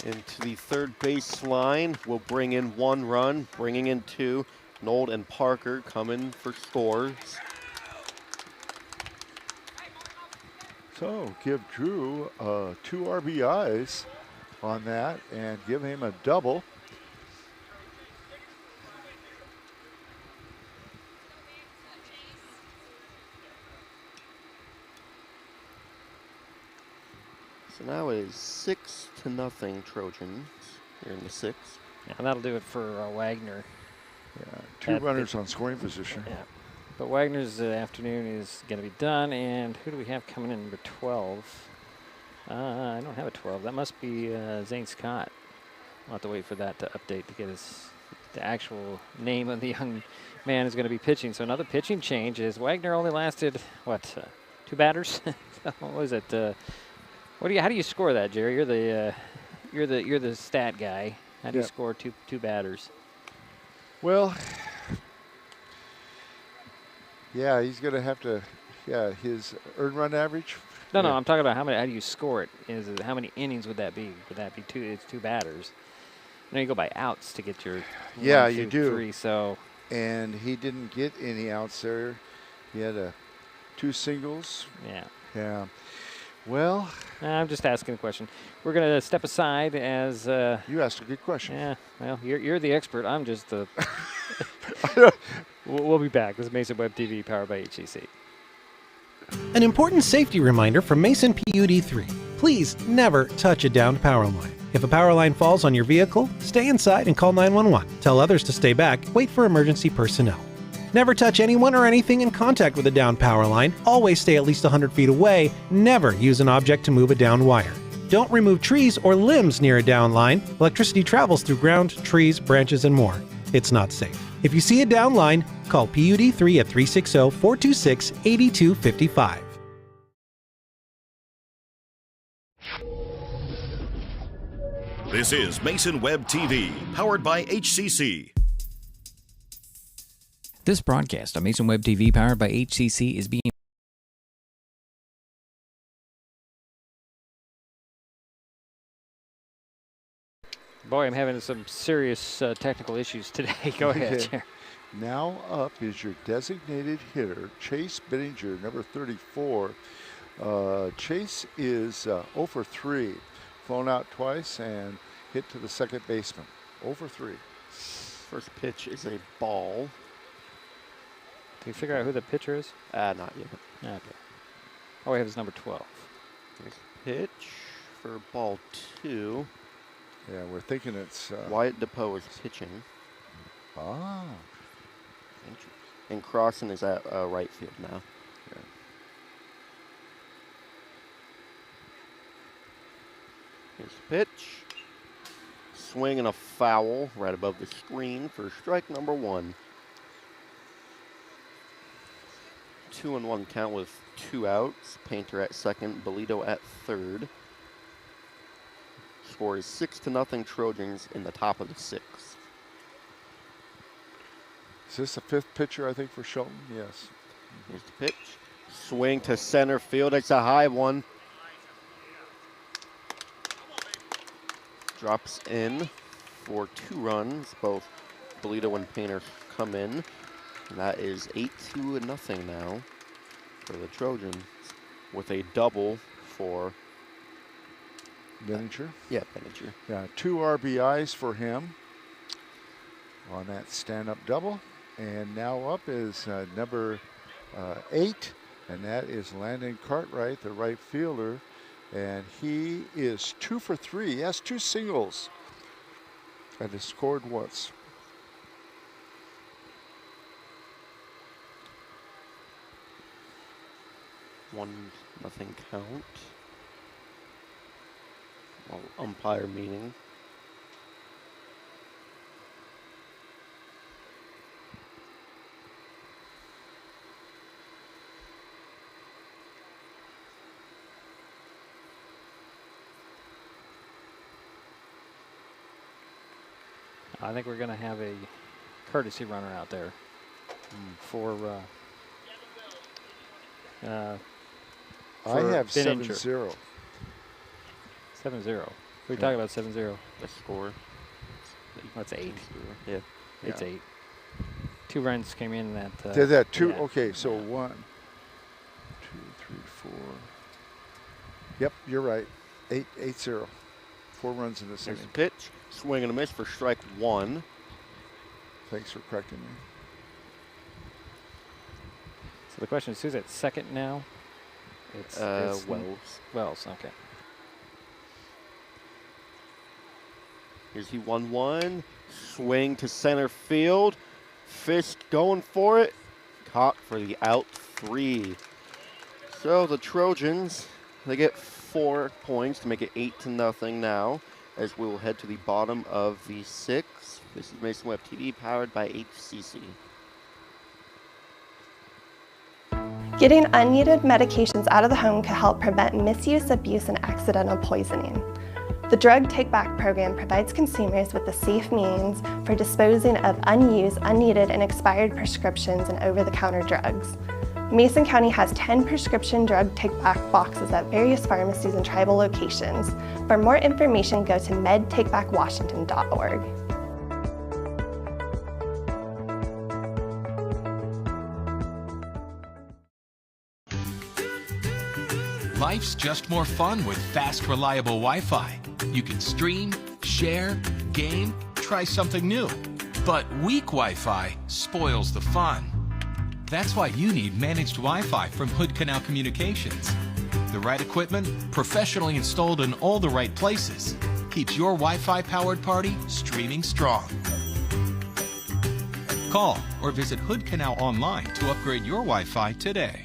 into the third base line. Will bring in 1 run, bringing in 2. Nold and Parker coming for scores. So give Drew 2 RBIs on that and give him a double. So now it is 6-0 Trojans here in the 6th. Yeah, and that'll do it for Wagner. Yeah, 2 runners on scoring position. Yeah, but Wagner's afternoon is going to be done. And who do we have coming in number 12? I don't have a 12. That must be Zane Scott. I'll have to wait for that to update to get the actual name of the young man who's going to be pitching. So another pitching change is Wagner only lasted, what, 2 batters? What was it? How do you score that, Jerry? You're the stat guy. How do you score two batters? Well, yeah, he's going to have to. Yeah, his earned run average. No, I'm talking about how do you score it? How many innings would that be? Would that be 2? It's 2 batters. You go by outs to get your 1, 2, you do. 3. So, and he didn't get any outs there. He had 2 singles. Yeah. Yeah. Well, I'm just asking a question. We're going to step aside as you asked a good question. Yeah. Well, you're the expert. I'm just the. We'll be back. This is Mason Web TV, powered by HCC. An important safety reminder from Mason PUD3. Please never touch a downed power line. If a power line falls on your vehicle, stay inside and call 911. Tell others to stay back. Wait for emergency personnel. Never touch anyone or anything in contact with a downed power line. Always stay at least 100 feet away. Never use an object to move a downed wire. Don't remove trees or limbs near a downed line. Electricity travels through ground, trees, branches, and more. It's not safe. If you see a downed line, call PUD3 at 360-426-8255. This is Mason Web TV, powered by HCC. This broadcast on Mason Web TV, powered by HCC, is being Boy, I'm having some serious technical issues today. Go ahead, Chair. Now up is your designated hitter, Chase Bittinger, number 34. Chase is 0 for 3. Flown out twice and hit to the second baseman. 0 for 3. First pitch is a ball. Can you figure out who the pitcher is? Not yet. Okay. All we have is number 12. Here's pitch for ball 2. Yeah, we're thinking it's... Wyatt DePoe is pitching. Ah. And Crossan is at right field now. Yeah. Here's the pitch. Swing and a foul right above the screen for strike number 1. 2-1 count with 2 outs. Painter at second, Bolito at third. Score is 6-0 Trojans in the top of the 6th. Is this the 5th pitcher, I think, for Shelton? Yes. Here's the pitch. Swing to center field. It's a high one. Drops in for 2 runs. Both Bolito and Painter come in. And that is 8-0 now. for the Trojans with a double for Benninger. Yeah, Benninger. Yeah, 2 RBIs for him on that stand-up double. And now up is number 8, and that is Landon Cartwright, the right fielder. And he is 2 for 3. He has 2 singles and has scored once. Nothing count. Well, umpire meeting. I think we're going to have a courtesy runner out there for I have Benninger. 7-0. 7-0. What are you talking about, 7-0? The score. That's 8. Yeah. It's 8. 2 runs came in that. Did that 2? Yeah. Okay, so 1, 2, 3, 4. Yep, you're right. 8-0. 4 runs in the Here's second. the pitch. Swing and a miss for strike 1. Thanks for correcting me. So the question is, who's at second now? It's Wells. Wells, okay. Here's the 1-1. Swing to center field. Fisk going for it. Caught for the out 3. So the Trojans, they get 4 points to make it 8-0 now, as we will head to the bottom of the 6th. This is Mason Web TV, powered by HCC. Getting unneeded medications out of the home can help prevent misuse, abuse, and accidental poisoning. The Drug Take Back program provides consumers with a safe means for disposing of unused, unneeded, and expired prescriptions and over-the-counter drugs. Mason County has 10 prescription drug take-back boxes at various pharmacies and tribal locations. For more information, go to medtakebackwashington.org. Life's just more fun with fast, reliable Wi-Fi. You can stream, share, game, try something new. But weak Wi-Fi spoils the fun. That's why you need managed Wi-Fi from Hood Canal Communications. The right equipment, professionally installed in all the right places, keeps your Wi-Fi powered party streaming strong. Call or visit Hood Canal online to upgrade your Wi-Fi today.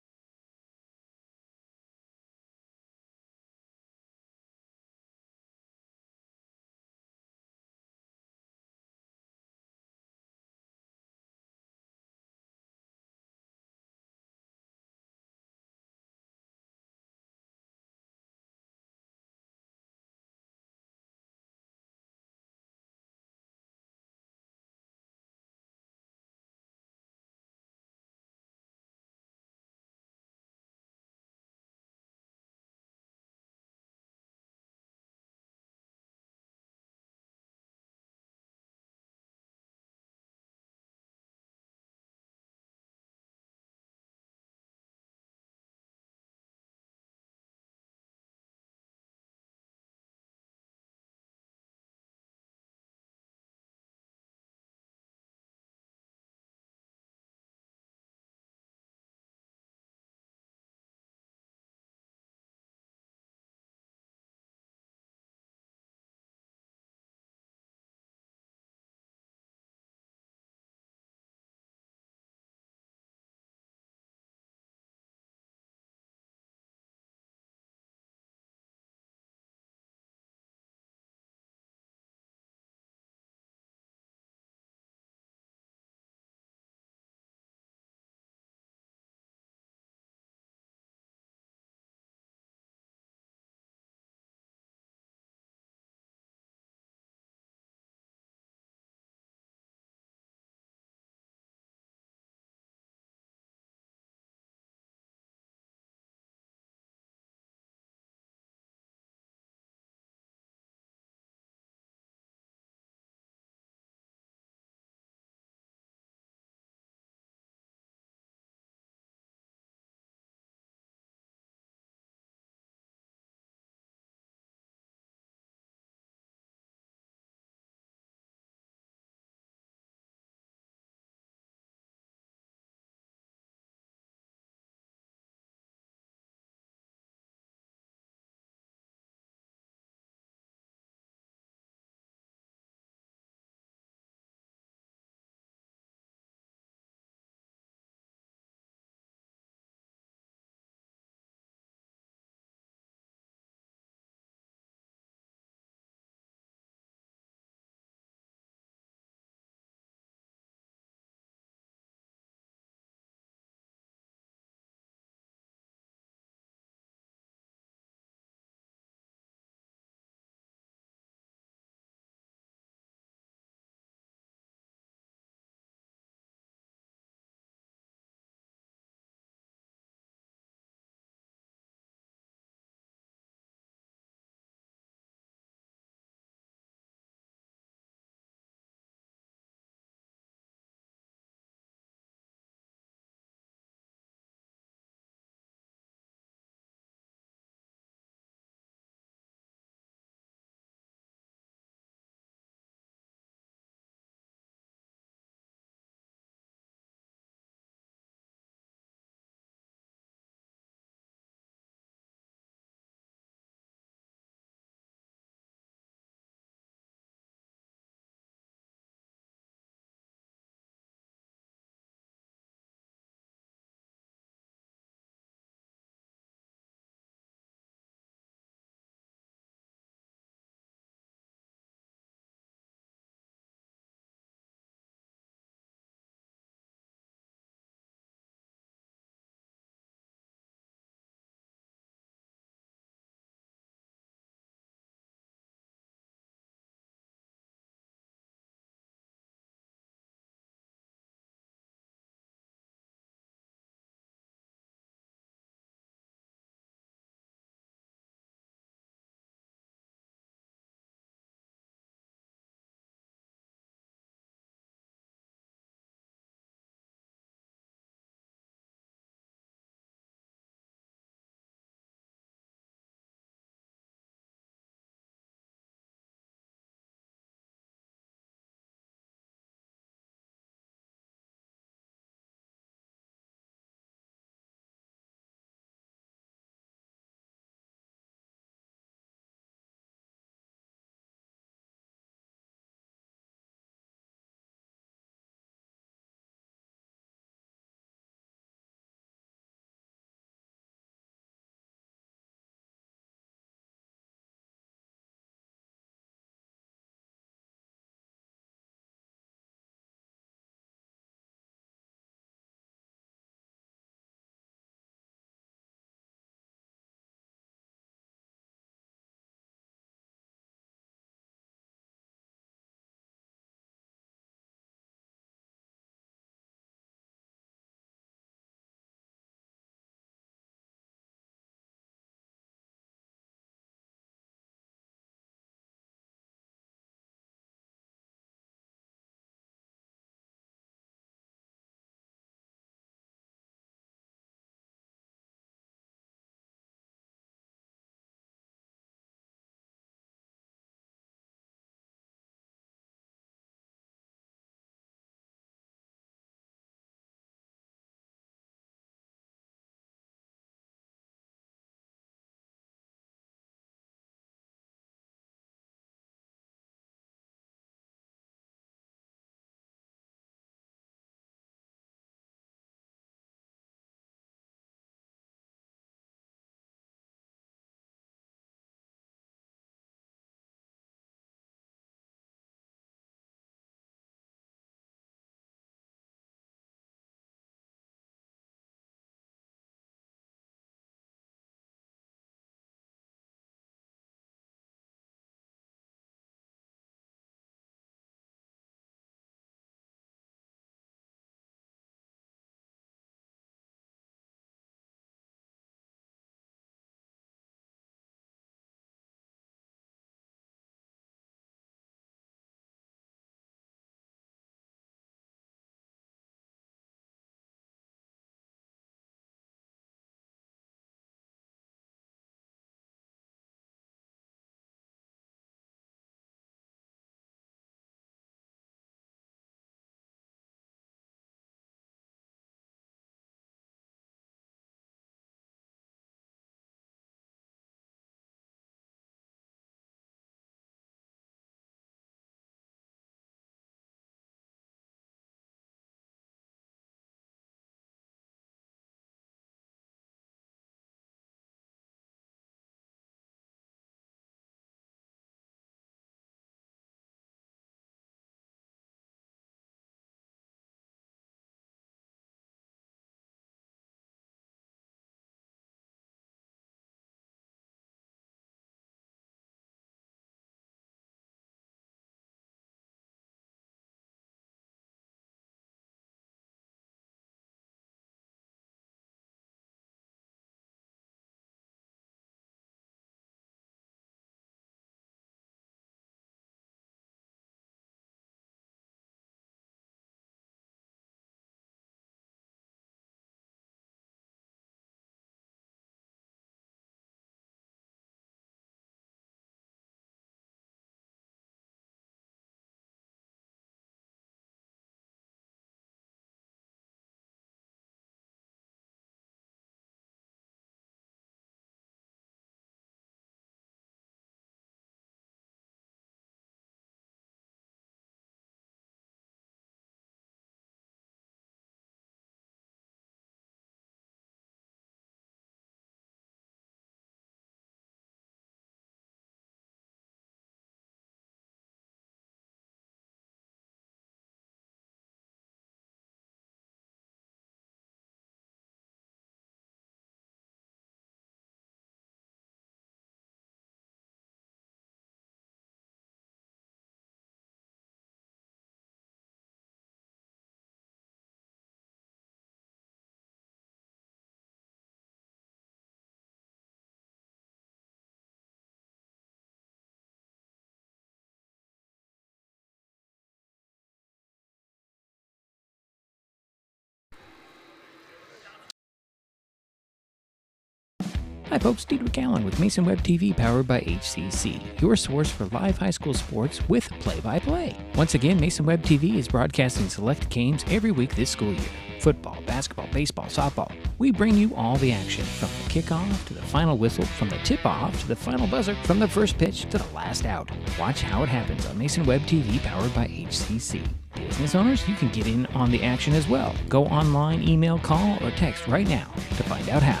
Hi folks, Deidre Allen with Mason Web TV powered by HCC, your source for live high school sports with play-by-play. Once again, Mason Web TV is broadcasting select games every week this school year. Football, basketball, baseball, softball. We bring you all the action, from the kickoff to the final whistle, from the tip-off to the final buzzer, from the first pitch to the last out. Watch how it happens on Mason Web TV powered by HCC. Business owners, you can get in on the action as well. Go online, email, call, or text right now to find out how.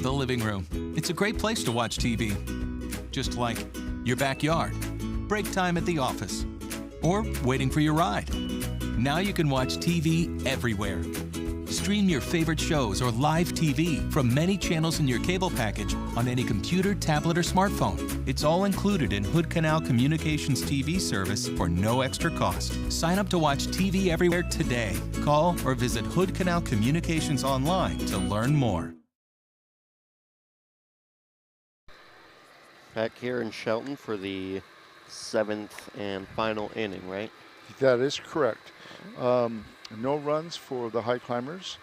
The living room. It's a great place to watch TV. Just like your backyard, break time at the office, or waiting for your ride. Now you can watch TV everywhere. Stream your favorite shows or live TV from many channels in your cable package on any computer, tablet, or smartphone. It's all included in Hood Canal Communications TV service for no extra cost. Sign up to watch TV everywhere today. Call or visit Hood Canal Communications online to learn more. Back here in Shelton for the 7th and final inning, right? That is correct. No runs for the Highclimbers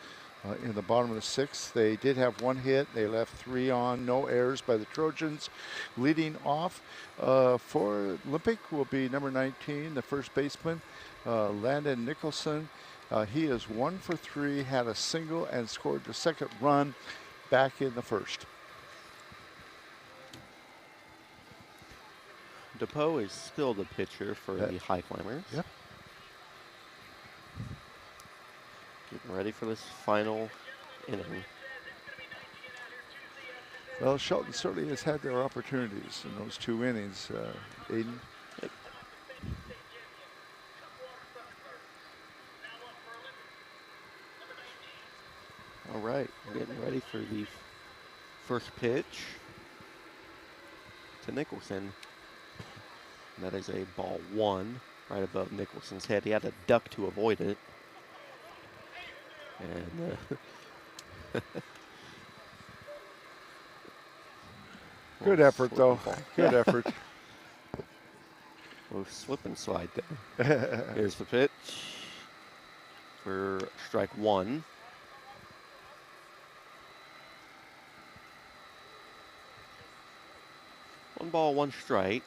in the bottom of the 6th. They did have one hit. They left 3 on. No errors by the Trojans. Leading off for Olympic will be number 19, the first baseman, Landon Nicholson. He is 1 for 3, had a single, and scored the second run back in the first. DePoe is still the pitcher for the Highclimbers. Yep. Getting ready for this final inning. Well, Shelton certainly has had their opportunities in those 2 innings, Aiden. Yep. All right, we're getting ready for the first pitch to Nicholson. That is a ball 1 right above Nicholson's head. He had to duck to avoid it. And good effort, though. Good effort. We'll slip and slide there. Here's the pitch for strike 1. One ball, 1 strike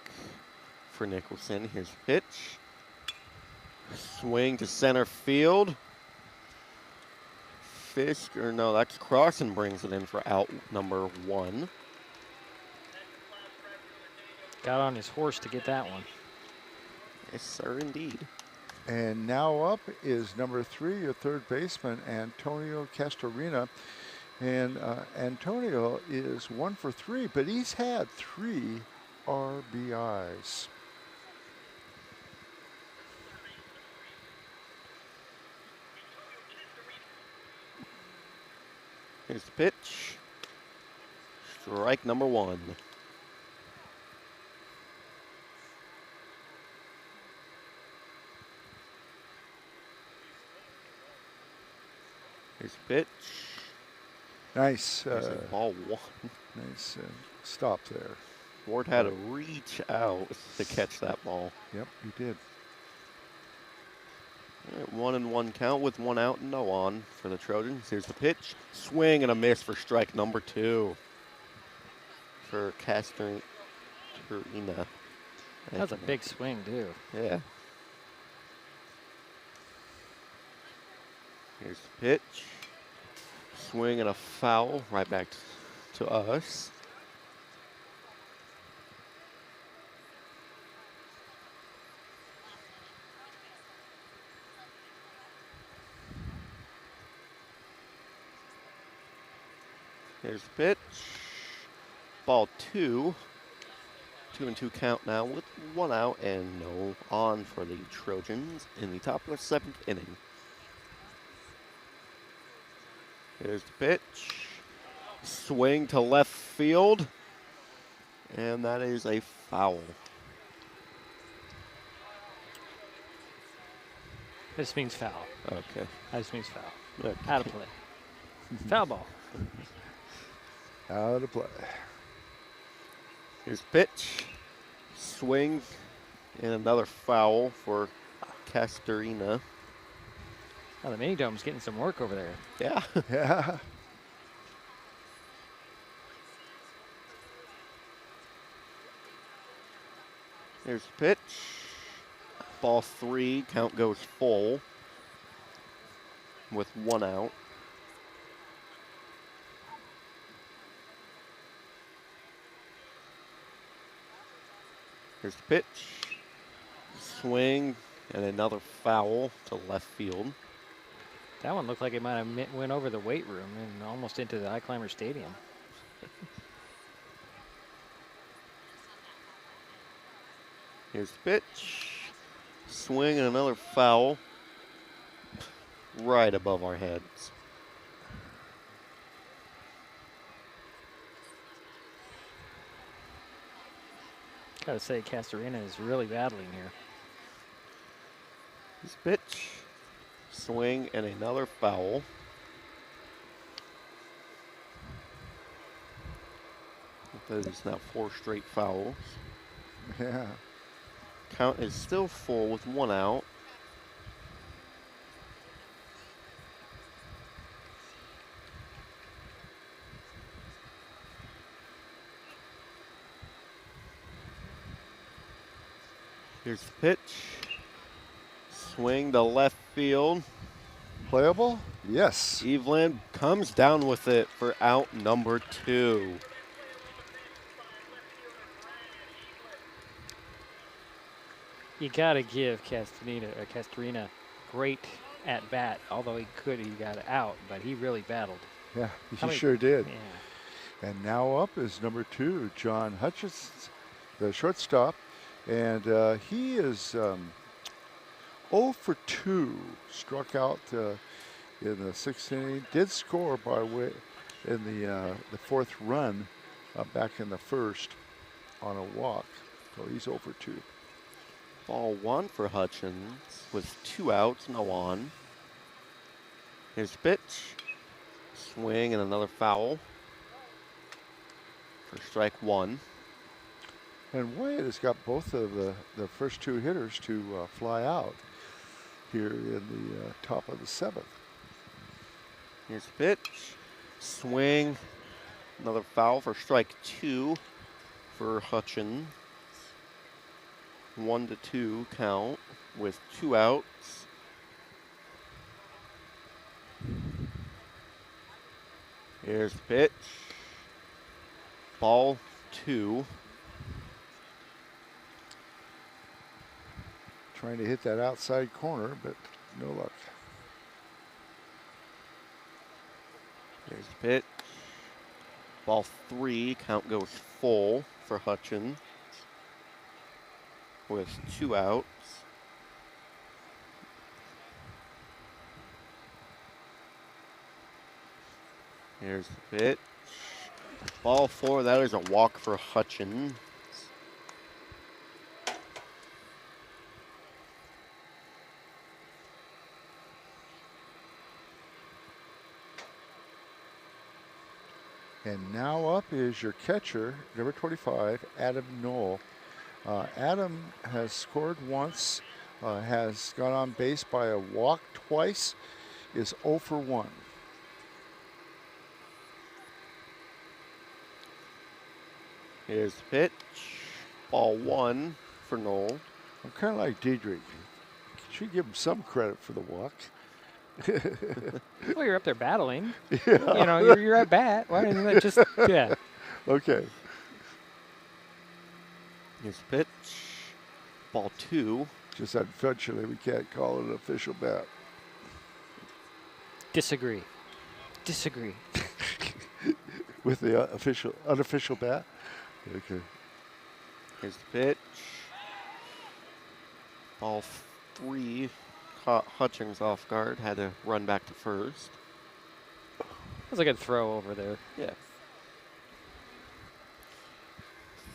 for Nicholson. Here's the pitch. Swing to center field. Fisk, or no, that's Crossan brings it in for out number 1. Got on his horse to get that one. Yes, sir, indeed. And now up is number 3, your third baseman, Antonio Castorina. And Antonio is 1 for 3, but he's had 3 RBIs. Here's the pitch. Strike number 1. Here's the pitch. Nice. Ball 1. Nice stop there. Ward had to reach out to catch that ball. Yep, he did. All right, 1-1 count with 1 out and no on for the Trojans. Here's the pitch. Swing and a miss for strike number 2 for Castorina. That's a big swing, too. Yeah. Here's the pitch. Swing and a foul right back to us. Here's the pitch. Ball 2. 2-2 count now with 1 out and no on for the Trojans in the top of the 7th inning. Here's the pitch. Swing to left field. And that is a foul. This means foul. Okay. This means foul. Okay. Out of play. Foul ball. Out of play. Here's pitch. Swing and another foul for Castorina. Oh, the mini dome's getting some work over there. Yeah. Yeah. Here's the pitch. Ball 3, count goes full with 1 out. Here's the pitch. Swing and another foul to left field. That one looked like it might have went over the weight room and almost into the Highclimbers Stadium. Here's the pitch. Swing and another foul right above our heads. Gotta say, Castorina is really battling here. Here's the pitch. Swing and another foul. That is now 4 straight fouls. Yeah. Count is still full with 1 out. Here's the pitch. Swing to left field. Playable? Yes. Evelyn comes down with it for out number 2. You gotta give Castorina great at bat. Although he got out, but he really battled. Yeah, he sure did. Yeah. And now up is number 2, John Hutchins, the shortstop. And he is 0 for 2. Struck out in the 6th inning. Did score by way in the 4th run back in the 1st on a walk. So he's 0 for 2. Ball 1 for Hutchins with 2 outs, no on. Here's the pitch. Swing and another foul for strike 1. And Wyatt has got both of the first 2 hitters to fly out here in the top of the 7th. Here's the pitch. Swing. Another foul for strike 2 for Hutchins. 1-2 count with 2 outs. Here's the pitch. Ball 2. Trying to hit that outside corner, but no luck. Here's the pitch. Ball 3, count goes full for Hutchins with 2 outs. Here's the pitch. Ball 4, that is a walk for Hutchins. And now up is your catcher, number 25, Adam Knoll. Adam has scored once, has gone on base by a walk twice, is 0 for 1. Here's the pitch. Ball 1 for Knoll. I'm kind of like Diedrich. Should give him some credit for the walk. Well, you're up there battling. Yeah. You know, you're at bat. Why isn't that just, yeah. Okay. Here's the pitch. Ball 2. Just unfortunately, we can't call it an official bat. Disagree. With the unofficial bat? Okay. Here's the pitch. Ball 3. Caught Hutchins off guard. Had to run back to first. That was a good throw over there. Yeah.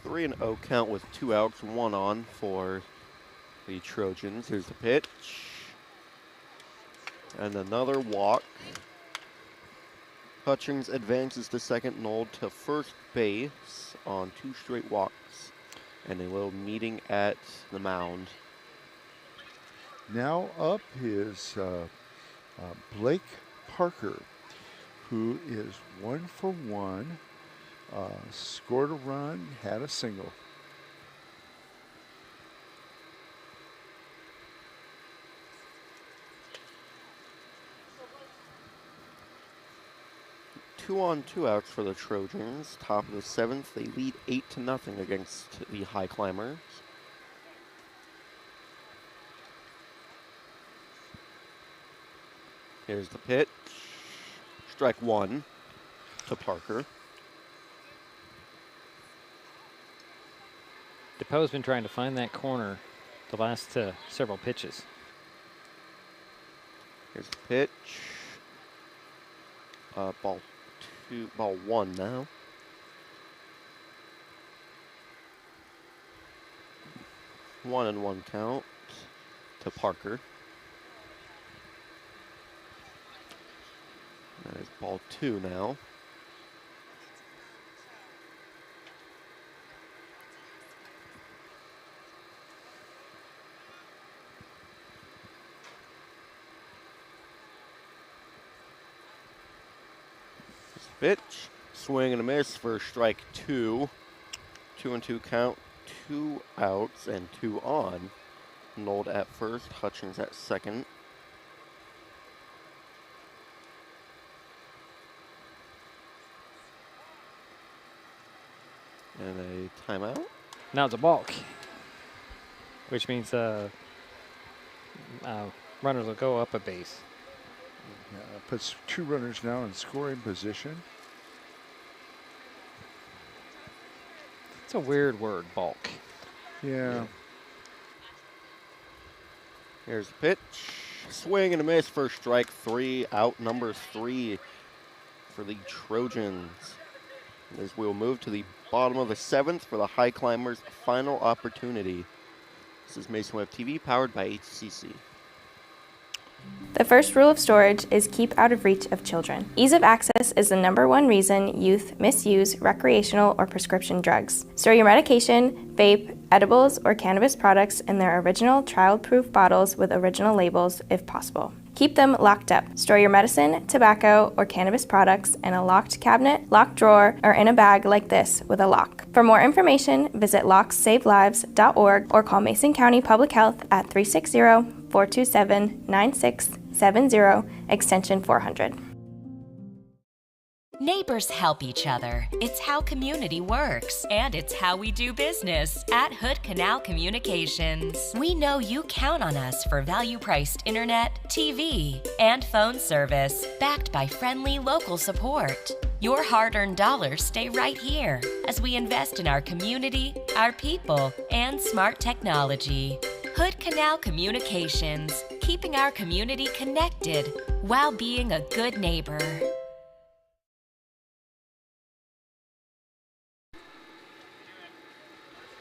3-0 count with 2 outs, 1 on for the Trojans. Here's the pitch. And another walk. Hutchins advances to second, Knoll to first base on 2 straight walks. And a little meeting at the mound. Now up is Blake Parker, who is 1 for 1, scored a run, had a single. 2 on 2 outs for the Trojans. Top of the 7th, they lead 8-0 against the Highclimbers. Here's the pitch. Strike 1 to Parker. DePauw's been trying to find that corner the last several pitches. Here's the pitch. Ball 1 now. One and 1 count to Parker. That is ball 2 now. Pitch, swing and a miss for strike 2. 2-2 count, 2 outs and 2 on. Nold at first, Hutchins at second. And a timeout. Now it's a balk, which means runners will go up a base. Puts 2 runners now in scoring position. It's a weird word, balk. Yeah. Here's the pitch. Swing and a miss for strike 3. Out number 3 for the Trojans. As we'll move to the bottom of the 7th for the Highclimbers' final opportunity. This is Mason Web TV, powered by HCC. The first rule of storage is keep out of reach of children. Ease of access is the #1 reason youth misuse recreational or prescription drugs. Store your medication, vape, edibles, or cannabis products in their original child-proof bottles with original labels if possible. Keep them locked up. Store your medicine, tobacco, or cannabis products in a locked cabinet, locked drawer, or in a bag like this with a lock. For more information, visit locksavelives.org or call Mason County Public Health at 360-427-9670, extension 400. Neighbors help each other. It's how community works, and it's how we do business at Hood Canal Communications. We know you count on us for value-priced internet, TV, and phone service, backed by friendly local support. Your hard-earned dollars stay right here as we invest in our community, our people, and smart technology. Hood Canal Communications, keeping our community connected while being a good neighbor.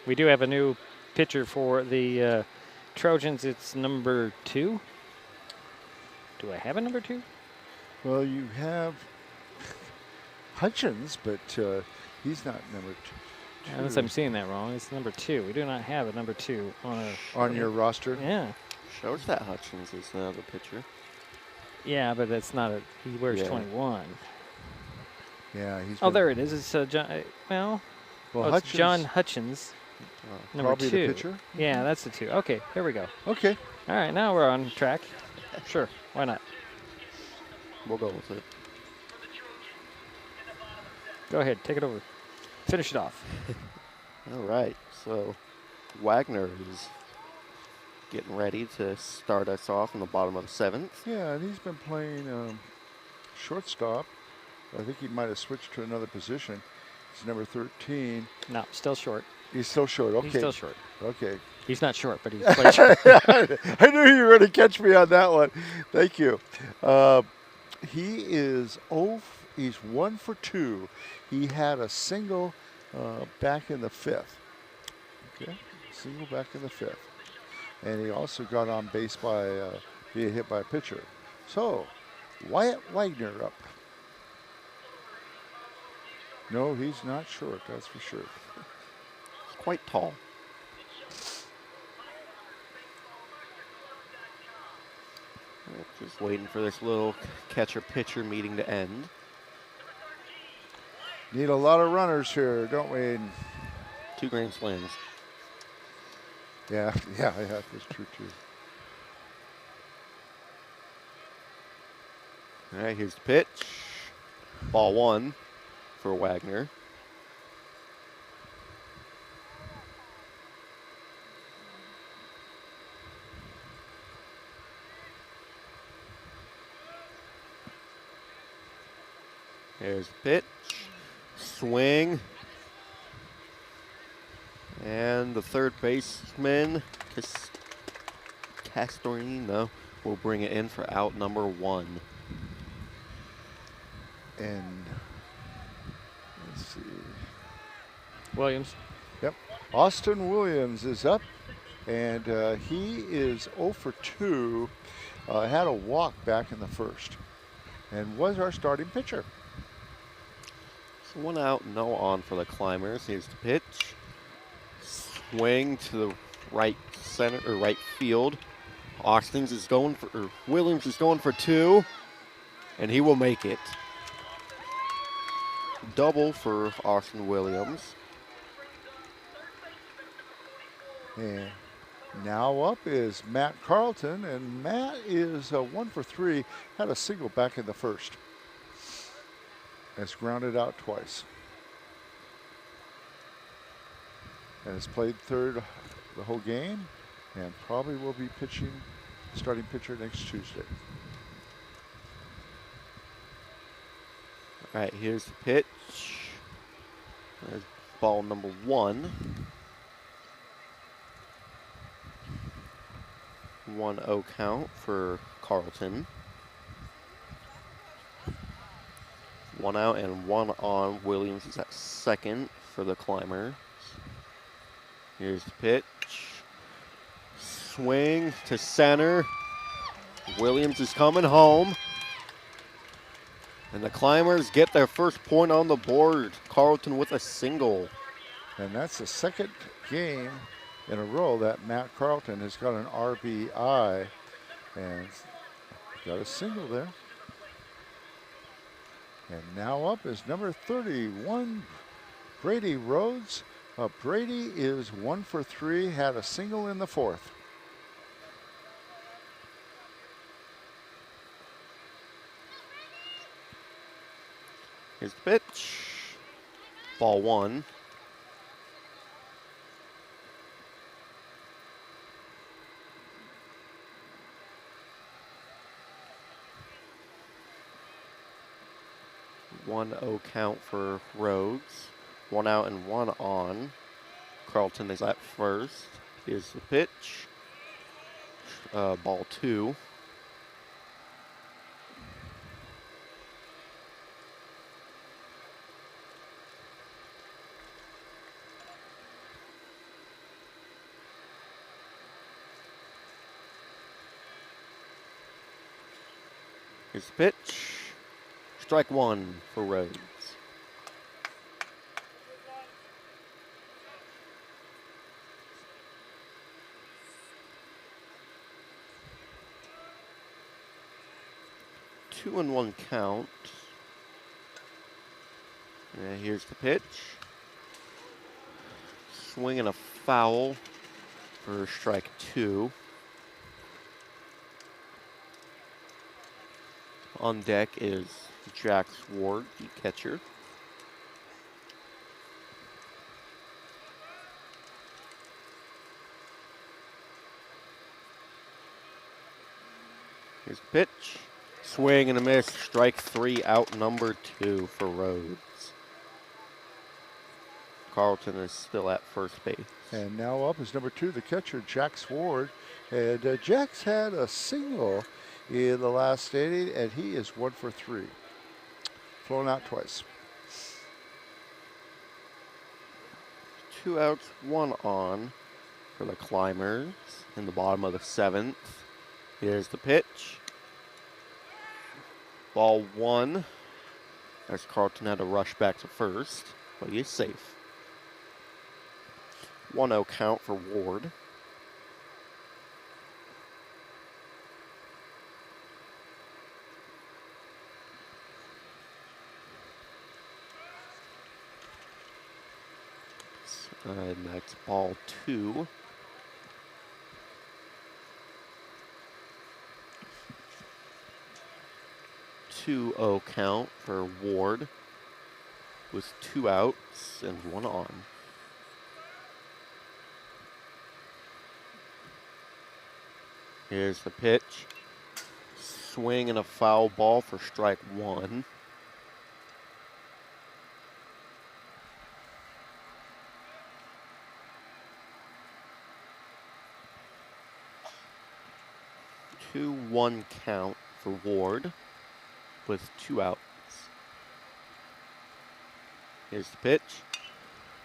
We do have a new pitcher for the Trojans. It's number 2. Do I have a number 2? Well, you have Hutchins, but he's not number 2. Unless I'm seeing that wrong. It's number 2. We do not have a number 2 on your roster. Yeah. Shows that Hutchins is the other pitcher. Yeah, but that's not a. He wears 21. Yeah, he's. Oh, there it is. It's John. Well, it's John Hutchins. Number 2. The pitcher? Yeah, that's the 2. Okay, here we go. Okay. All right, now we're on track. Sure, why not? We'll go with it. Go ahead, take it over. Finish it off. All right, so Wagner is getting ready to start us off in the bottom of the 7th. Yeah, and he's been playing shortstop. I think he might have switched to another position. It's number 13. No, still short. He's still short. Okay. He's still short. Okay. He's not short, but he's played short. I knew you were going to catch me on that one. Thank you. He is he's 1 for 2. He had a single back in the 5th. Okay. Single back in the 5th. And he also got on base by being hit by a pitcher. So, Wyatt Wagner up. No, he's not short, that's for sure. Quite tall. Just waiting for this little catcher-pitcher meeting to end. Need a lot of runners here, don't we? 2 grand slams. Yeah, that's true too. All right, here's the pitch. Ball 1 for Wagner. Here's the pitch. Swing. And the third baseman, Castorino, will bring it in for out number 1. And let's see. Williams. Yep. Austin Williams is up, and he is 0 for 2. Had a walk back in the first, and was our starting pitcher. So 1 out, no on for the Climbers. Here's the pitch. Swing to the right center or right field. Williams is going for 2, and he will make it. Double for Austin Williams. And now up is Matt Carlton, and Matt is 1 for 3. Had a single back in the first. Has grounded out twice. And has played third the whole game, and probably will be pitching, starting pitcher next Tuesday. All right, here's the pitch. There's ball number 1. 1-0 count for Carlton. 1 out and 1 on. Williams is at second for the Climbers. Here's the pitch. Swing to center. Williams is coming home. And the Climbers get their first point on the board. Carlton with a single. And that's the second game in a row that Matt Carlton has got an RBI and got a single there. And now up is number 31, Brady Rhodes. Brady is 1 for 3, had a single in the fourth. Here's the pitch. Ball 1. One 0 count for Rhodes. 1 out and 1 on. Carlton is at first. Here's the pitch. Ball 2. Here's the pitch. Strike 1 for Rhodes. Two and 1 count. And here's the pitch. Swing and a foul for strike 2. On deck is Jack Ward, the catcher. Here's the pitch. Swing and a miss. Strike 3, out number 2 for Rhodes. Carlton is still at first base. And now up is number 2, the catcher, Jack Ward. And Jack's had a single in the last inning, and he is 1 for 3. Flown out twice. 2 outs, 1 on for the Climbers in the bottom of the 7th. Here's the pitch. Ball 1, as Carlton had to rush back to first, but he is safe. 1-0 count for Ward. Next, ball 2. 2-0 count for Ward with 2 outs and 1 on. Here's the pitch. Swing and a foul ball for strike 1. Two 1 count for Ward with 2 outs. Here's the pitch.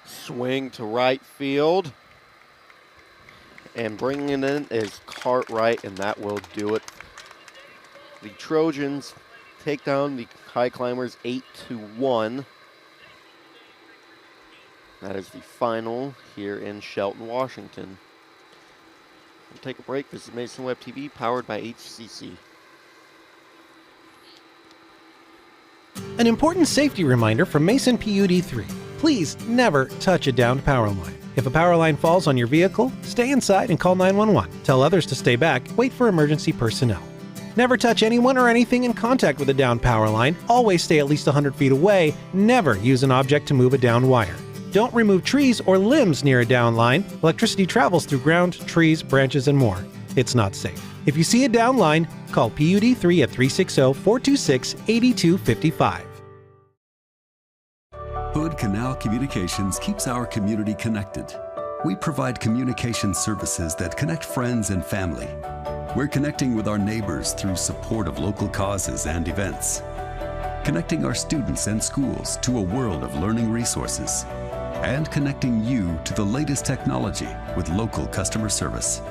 Swing to right field. And bringing it in is Cartwright, and that will do it. The Trojans take down the Highclimbers 8-1. That is the final here in Shelton, Washington. We'll take a break. This is Mason Web TV, powered by HCC. An important safety reminder from Mason PUD 3. Please never touch a downed power line. If a power line falls on your vehicle, stay inside and call 911. Tell others to stay back. Wait for emergency personnel. Never touch anyone or anything in contact with a downed power line. Always stay at least 100 feet away. Never use an object to move a downed wire. Don't remove trees or limbs near a downed line. Electricity travels through ground, trees, branches, and more. It's not safe. If you see a downed line, call PUD 3 at 360-426-8255. Hood Canal Communications keeps our community connected. We provide communication services that connect friends and family. We're connecting with our neighbors through support of local causes and events. Connecting our students and schools to a world of learning resources. And connecting you to the latest technology with local customer service.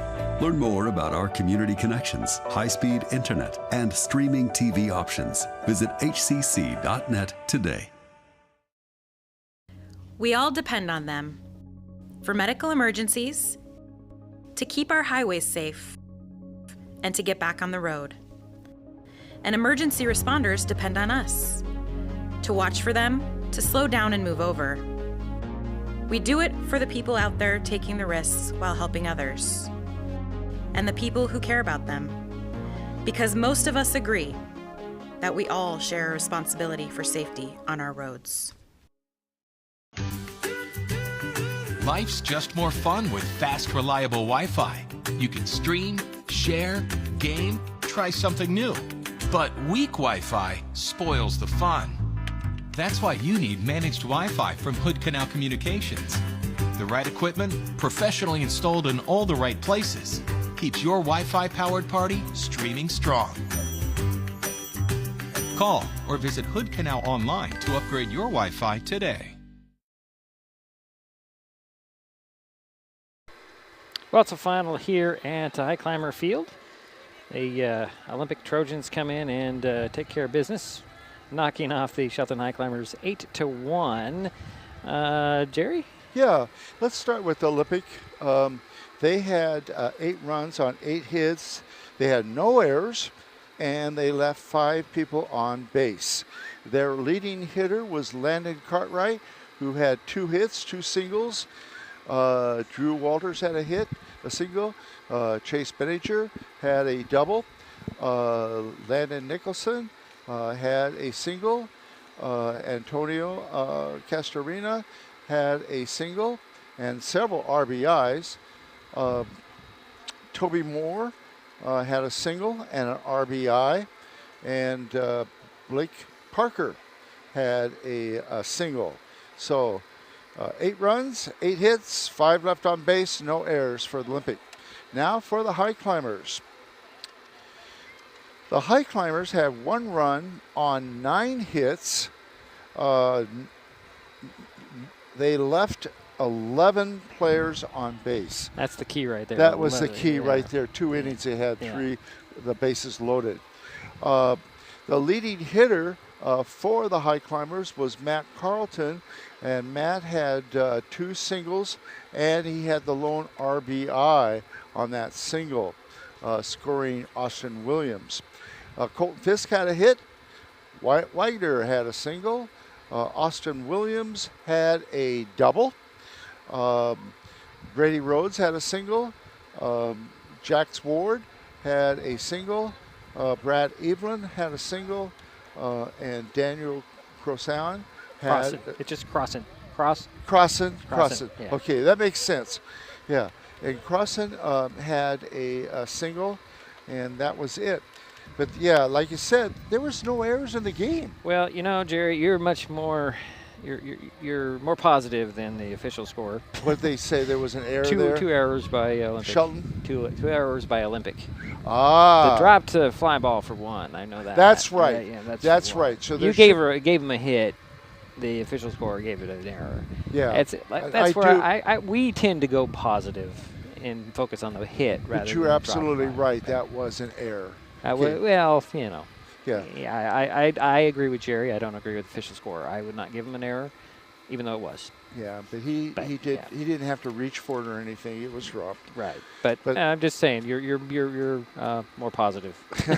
Learn more about our community connections, high-speed internet, and streaming TV options. Visit hcc.net today. We all depend on them for medical emergencies, to keep our highways safe, and to get back on the road. And emergency responders depend on us to watch for them, to slow down and move over. We do it for the people out there taking the risks while helping others, and the people who care about them, because most of us agree that we all share a responsibility for safety on our roads. Life's just more fun with fast, reliable Wi-Fi. You can stream, share, game, try something new. But weak Wi-Fi spoils the fun. That's why you need managed Wi-Fi from Hood Canal Communications. The right equipment, professionally installed in all the right places, keeps your Wi-Fi powered party streaming strong. Call or visit Hood Canal online to upgrade your Wi-Fi today. Well, it's a final here at Highclimber Field. The Olympic Trojans come in and take care of business, knocking off the Shelton Highclimbers 8-1. Jerry? Yeah, let's start with the Olympic. They had 8 runs on 8 hits. They had no errors, and they left 5 people on base. Their leading hitter was Landon Cartwright, who had 2 hits, 2 singles. Drew Walters had a single. Chase Benninger had a double. Landon Nicholson had a single. Antonio Castorina had a single and several RBIs. Toby Moore had a single and an RBI. And Blake Parker had a single. So 8 runs, 8 hits, 5 left on base, no errors for the Olympic. Now for the Highclimbers. The Highclimbers have 1 run on 9 hits. They left 11 players on base. That's the key right there. That was the key right there. 2 innings they had, 3, the bases loaded. The leading hitter for the Highclimbers was Matt Carlton, and Matt had 2 singles, and he had the lone RBI on that single, scoring Austin Williams. Colton Fisk had a hit. Wagner had a single. Austin Williams had a double. Brady Rhodes had a single. Jax Ward had a single. Brad Evelyn had a single. and Daniel Crossan had It's just Crossan. Crossan. Yeah. Okay, that makes sense. Yeah, and Crossan had a single, and that was it. But yeah, like you said, there was no errors in the game. Well, Jerry, you're much more. You're more positive than the official score. What did they say? There was an error two there? 2 errors by Olympic. Shelton? Two errors by Olympic. Ah. The drop to fly ball for one. I know that. That's right. Yeah, that's right. So you gave him a hit. The official score gave it an error. Yeah. That's where we tend to go positive and focus on the hit rather but than you're absolutely drop right. That was an error. Okay. Yeah. I agree with Jerry. I don't agree with the official score. I would not give him an error, even though it was. Yeah, but he didn't have to reach for it or anything. It was dropped. Right. But I'm just saying you're more positive.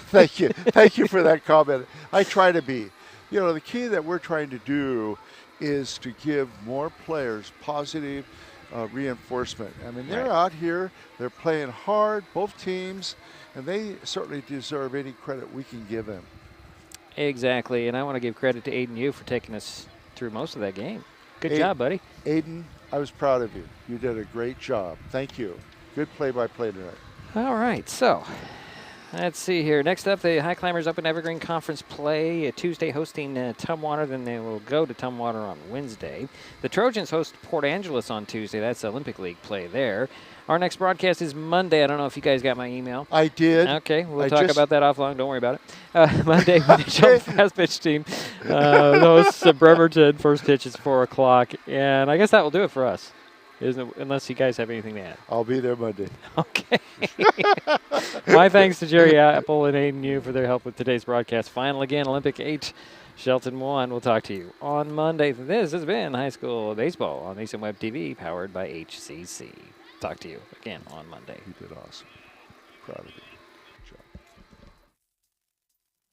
Thank you for that comment. I try to be. The key that we're trying to do is to give more players positive reinforcement. I mean, they're out here, they're playing hard, both teams, and they certainly deserve any credit we can give them. Exactly, and I want to give credit to Aiden Yu for taking us through most of that game. Good job, buddy. Aiden, I was proud of you. You did a great job. Thank you. Good play-by-play tonight. All right, so let's see here. Next up, the Highclimbers Open Evergreen Conference play Tuesday, hosting Tumwater. Then they will go to Tumwater on Wednesday. The Trojans host Port Angeles on Tuesday. That's Olympic League play there. Our next broadcast is Monday. I don't know if you guys got my email. I did. Okay, we'll talk about that offline. Don't worry about it. Monday, with the Shelton Fast Pitch team. Those Bremerton first pitch is 4 o'clock. And I guess that will do it for us. Unless you guys have anything to add. I'll be there Monday. Okay. My thanks to Jerry Apple and Aiden Yu for their help with today's broadcast. Final again, Olympic 8, Shelton 1. We'll talk to you on Monday. This has been High School Baseball on Mason Web TV, powered by HCC. Talk to you again on Monday. You did awesome. Proud of you. Good job.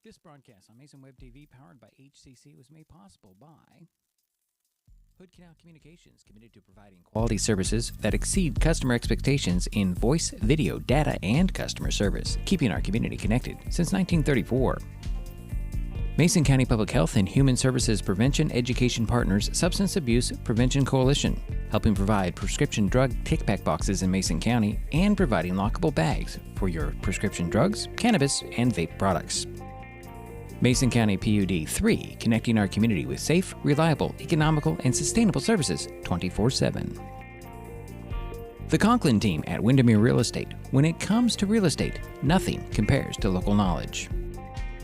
This broadcast on Mason Web TV, powered by HCC, was made possible by Hood Canal Communications, committed to providing quality services that exceed customer expectations in voice, video, data, and customer service, keeping our community connected since 1934. Mason County Public Health and Human Services Prevention Education Partners Substance Abuse Prevention Coalition, helping provide prescription drug take-back boxes in Mason County and providing lockable bags for your prescription drugs, cannabis, and vape products. Mason County PUD 3, connecting our community with safe, reliable, economical, and sustainable services 24/7. The Conklin team at Windermere Real Estate. When it comes to real estate, nothing compares to local knowledge.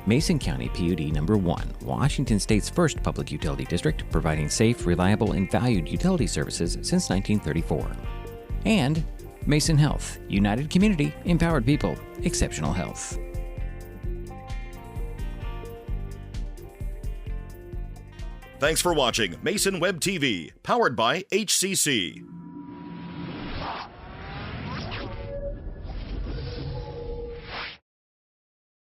Mason County PUD number 1, Washington State's first public utility district, providing safe, reliable, and valued utility services since 1934. And Mason Health, united community, empowered people, exceptional health. Thanks for watching Mason Web TV, powered by HCC.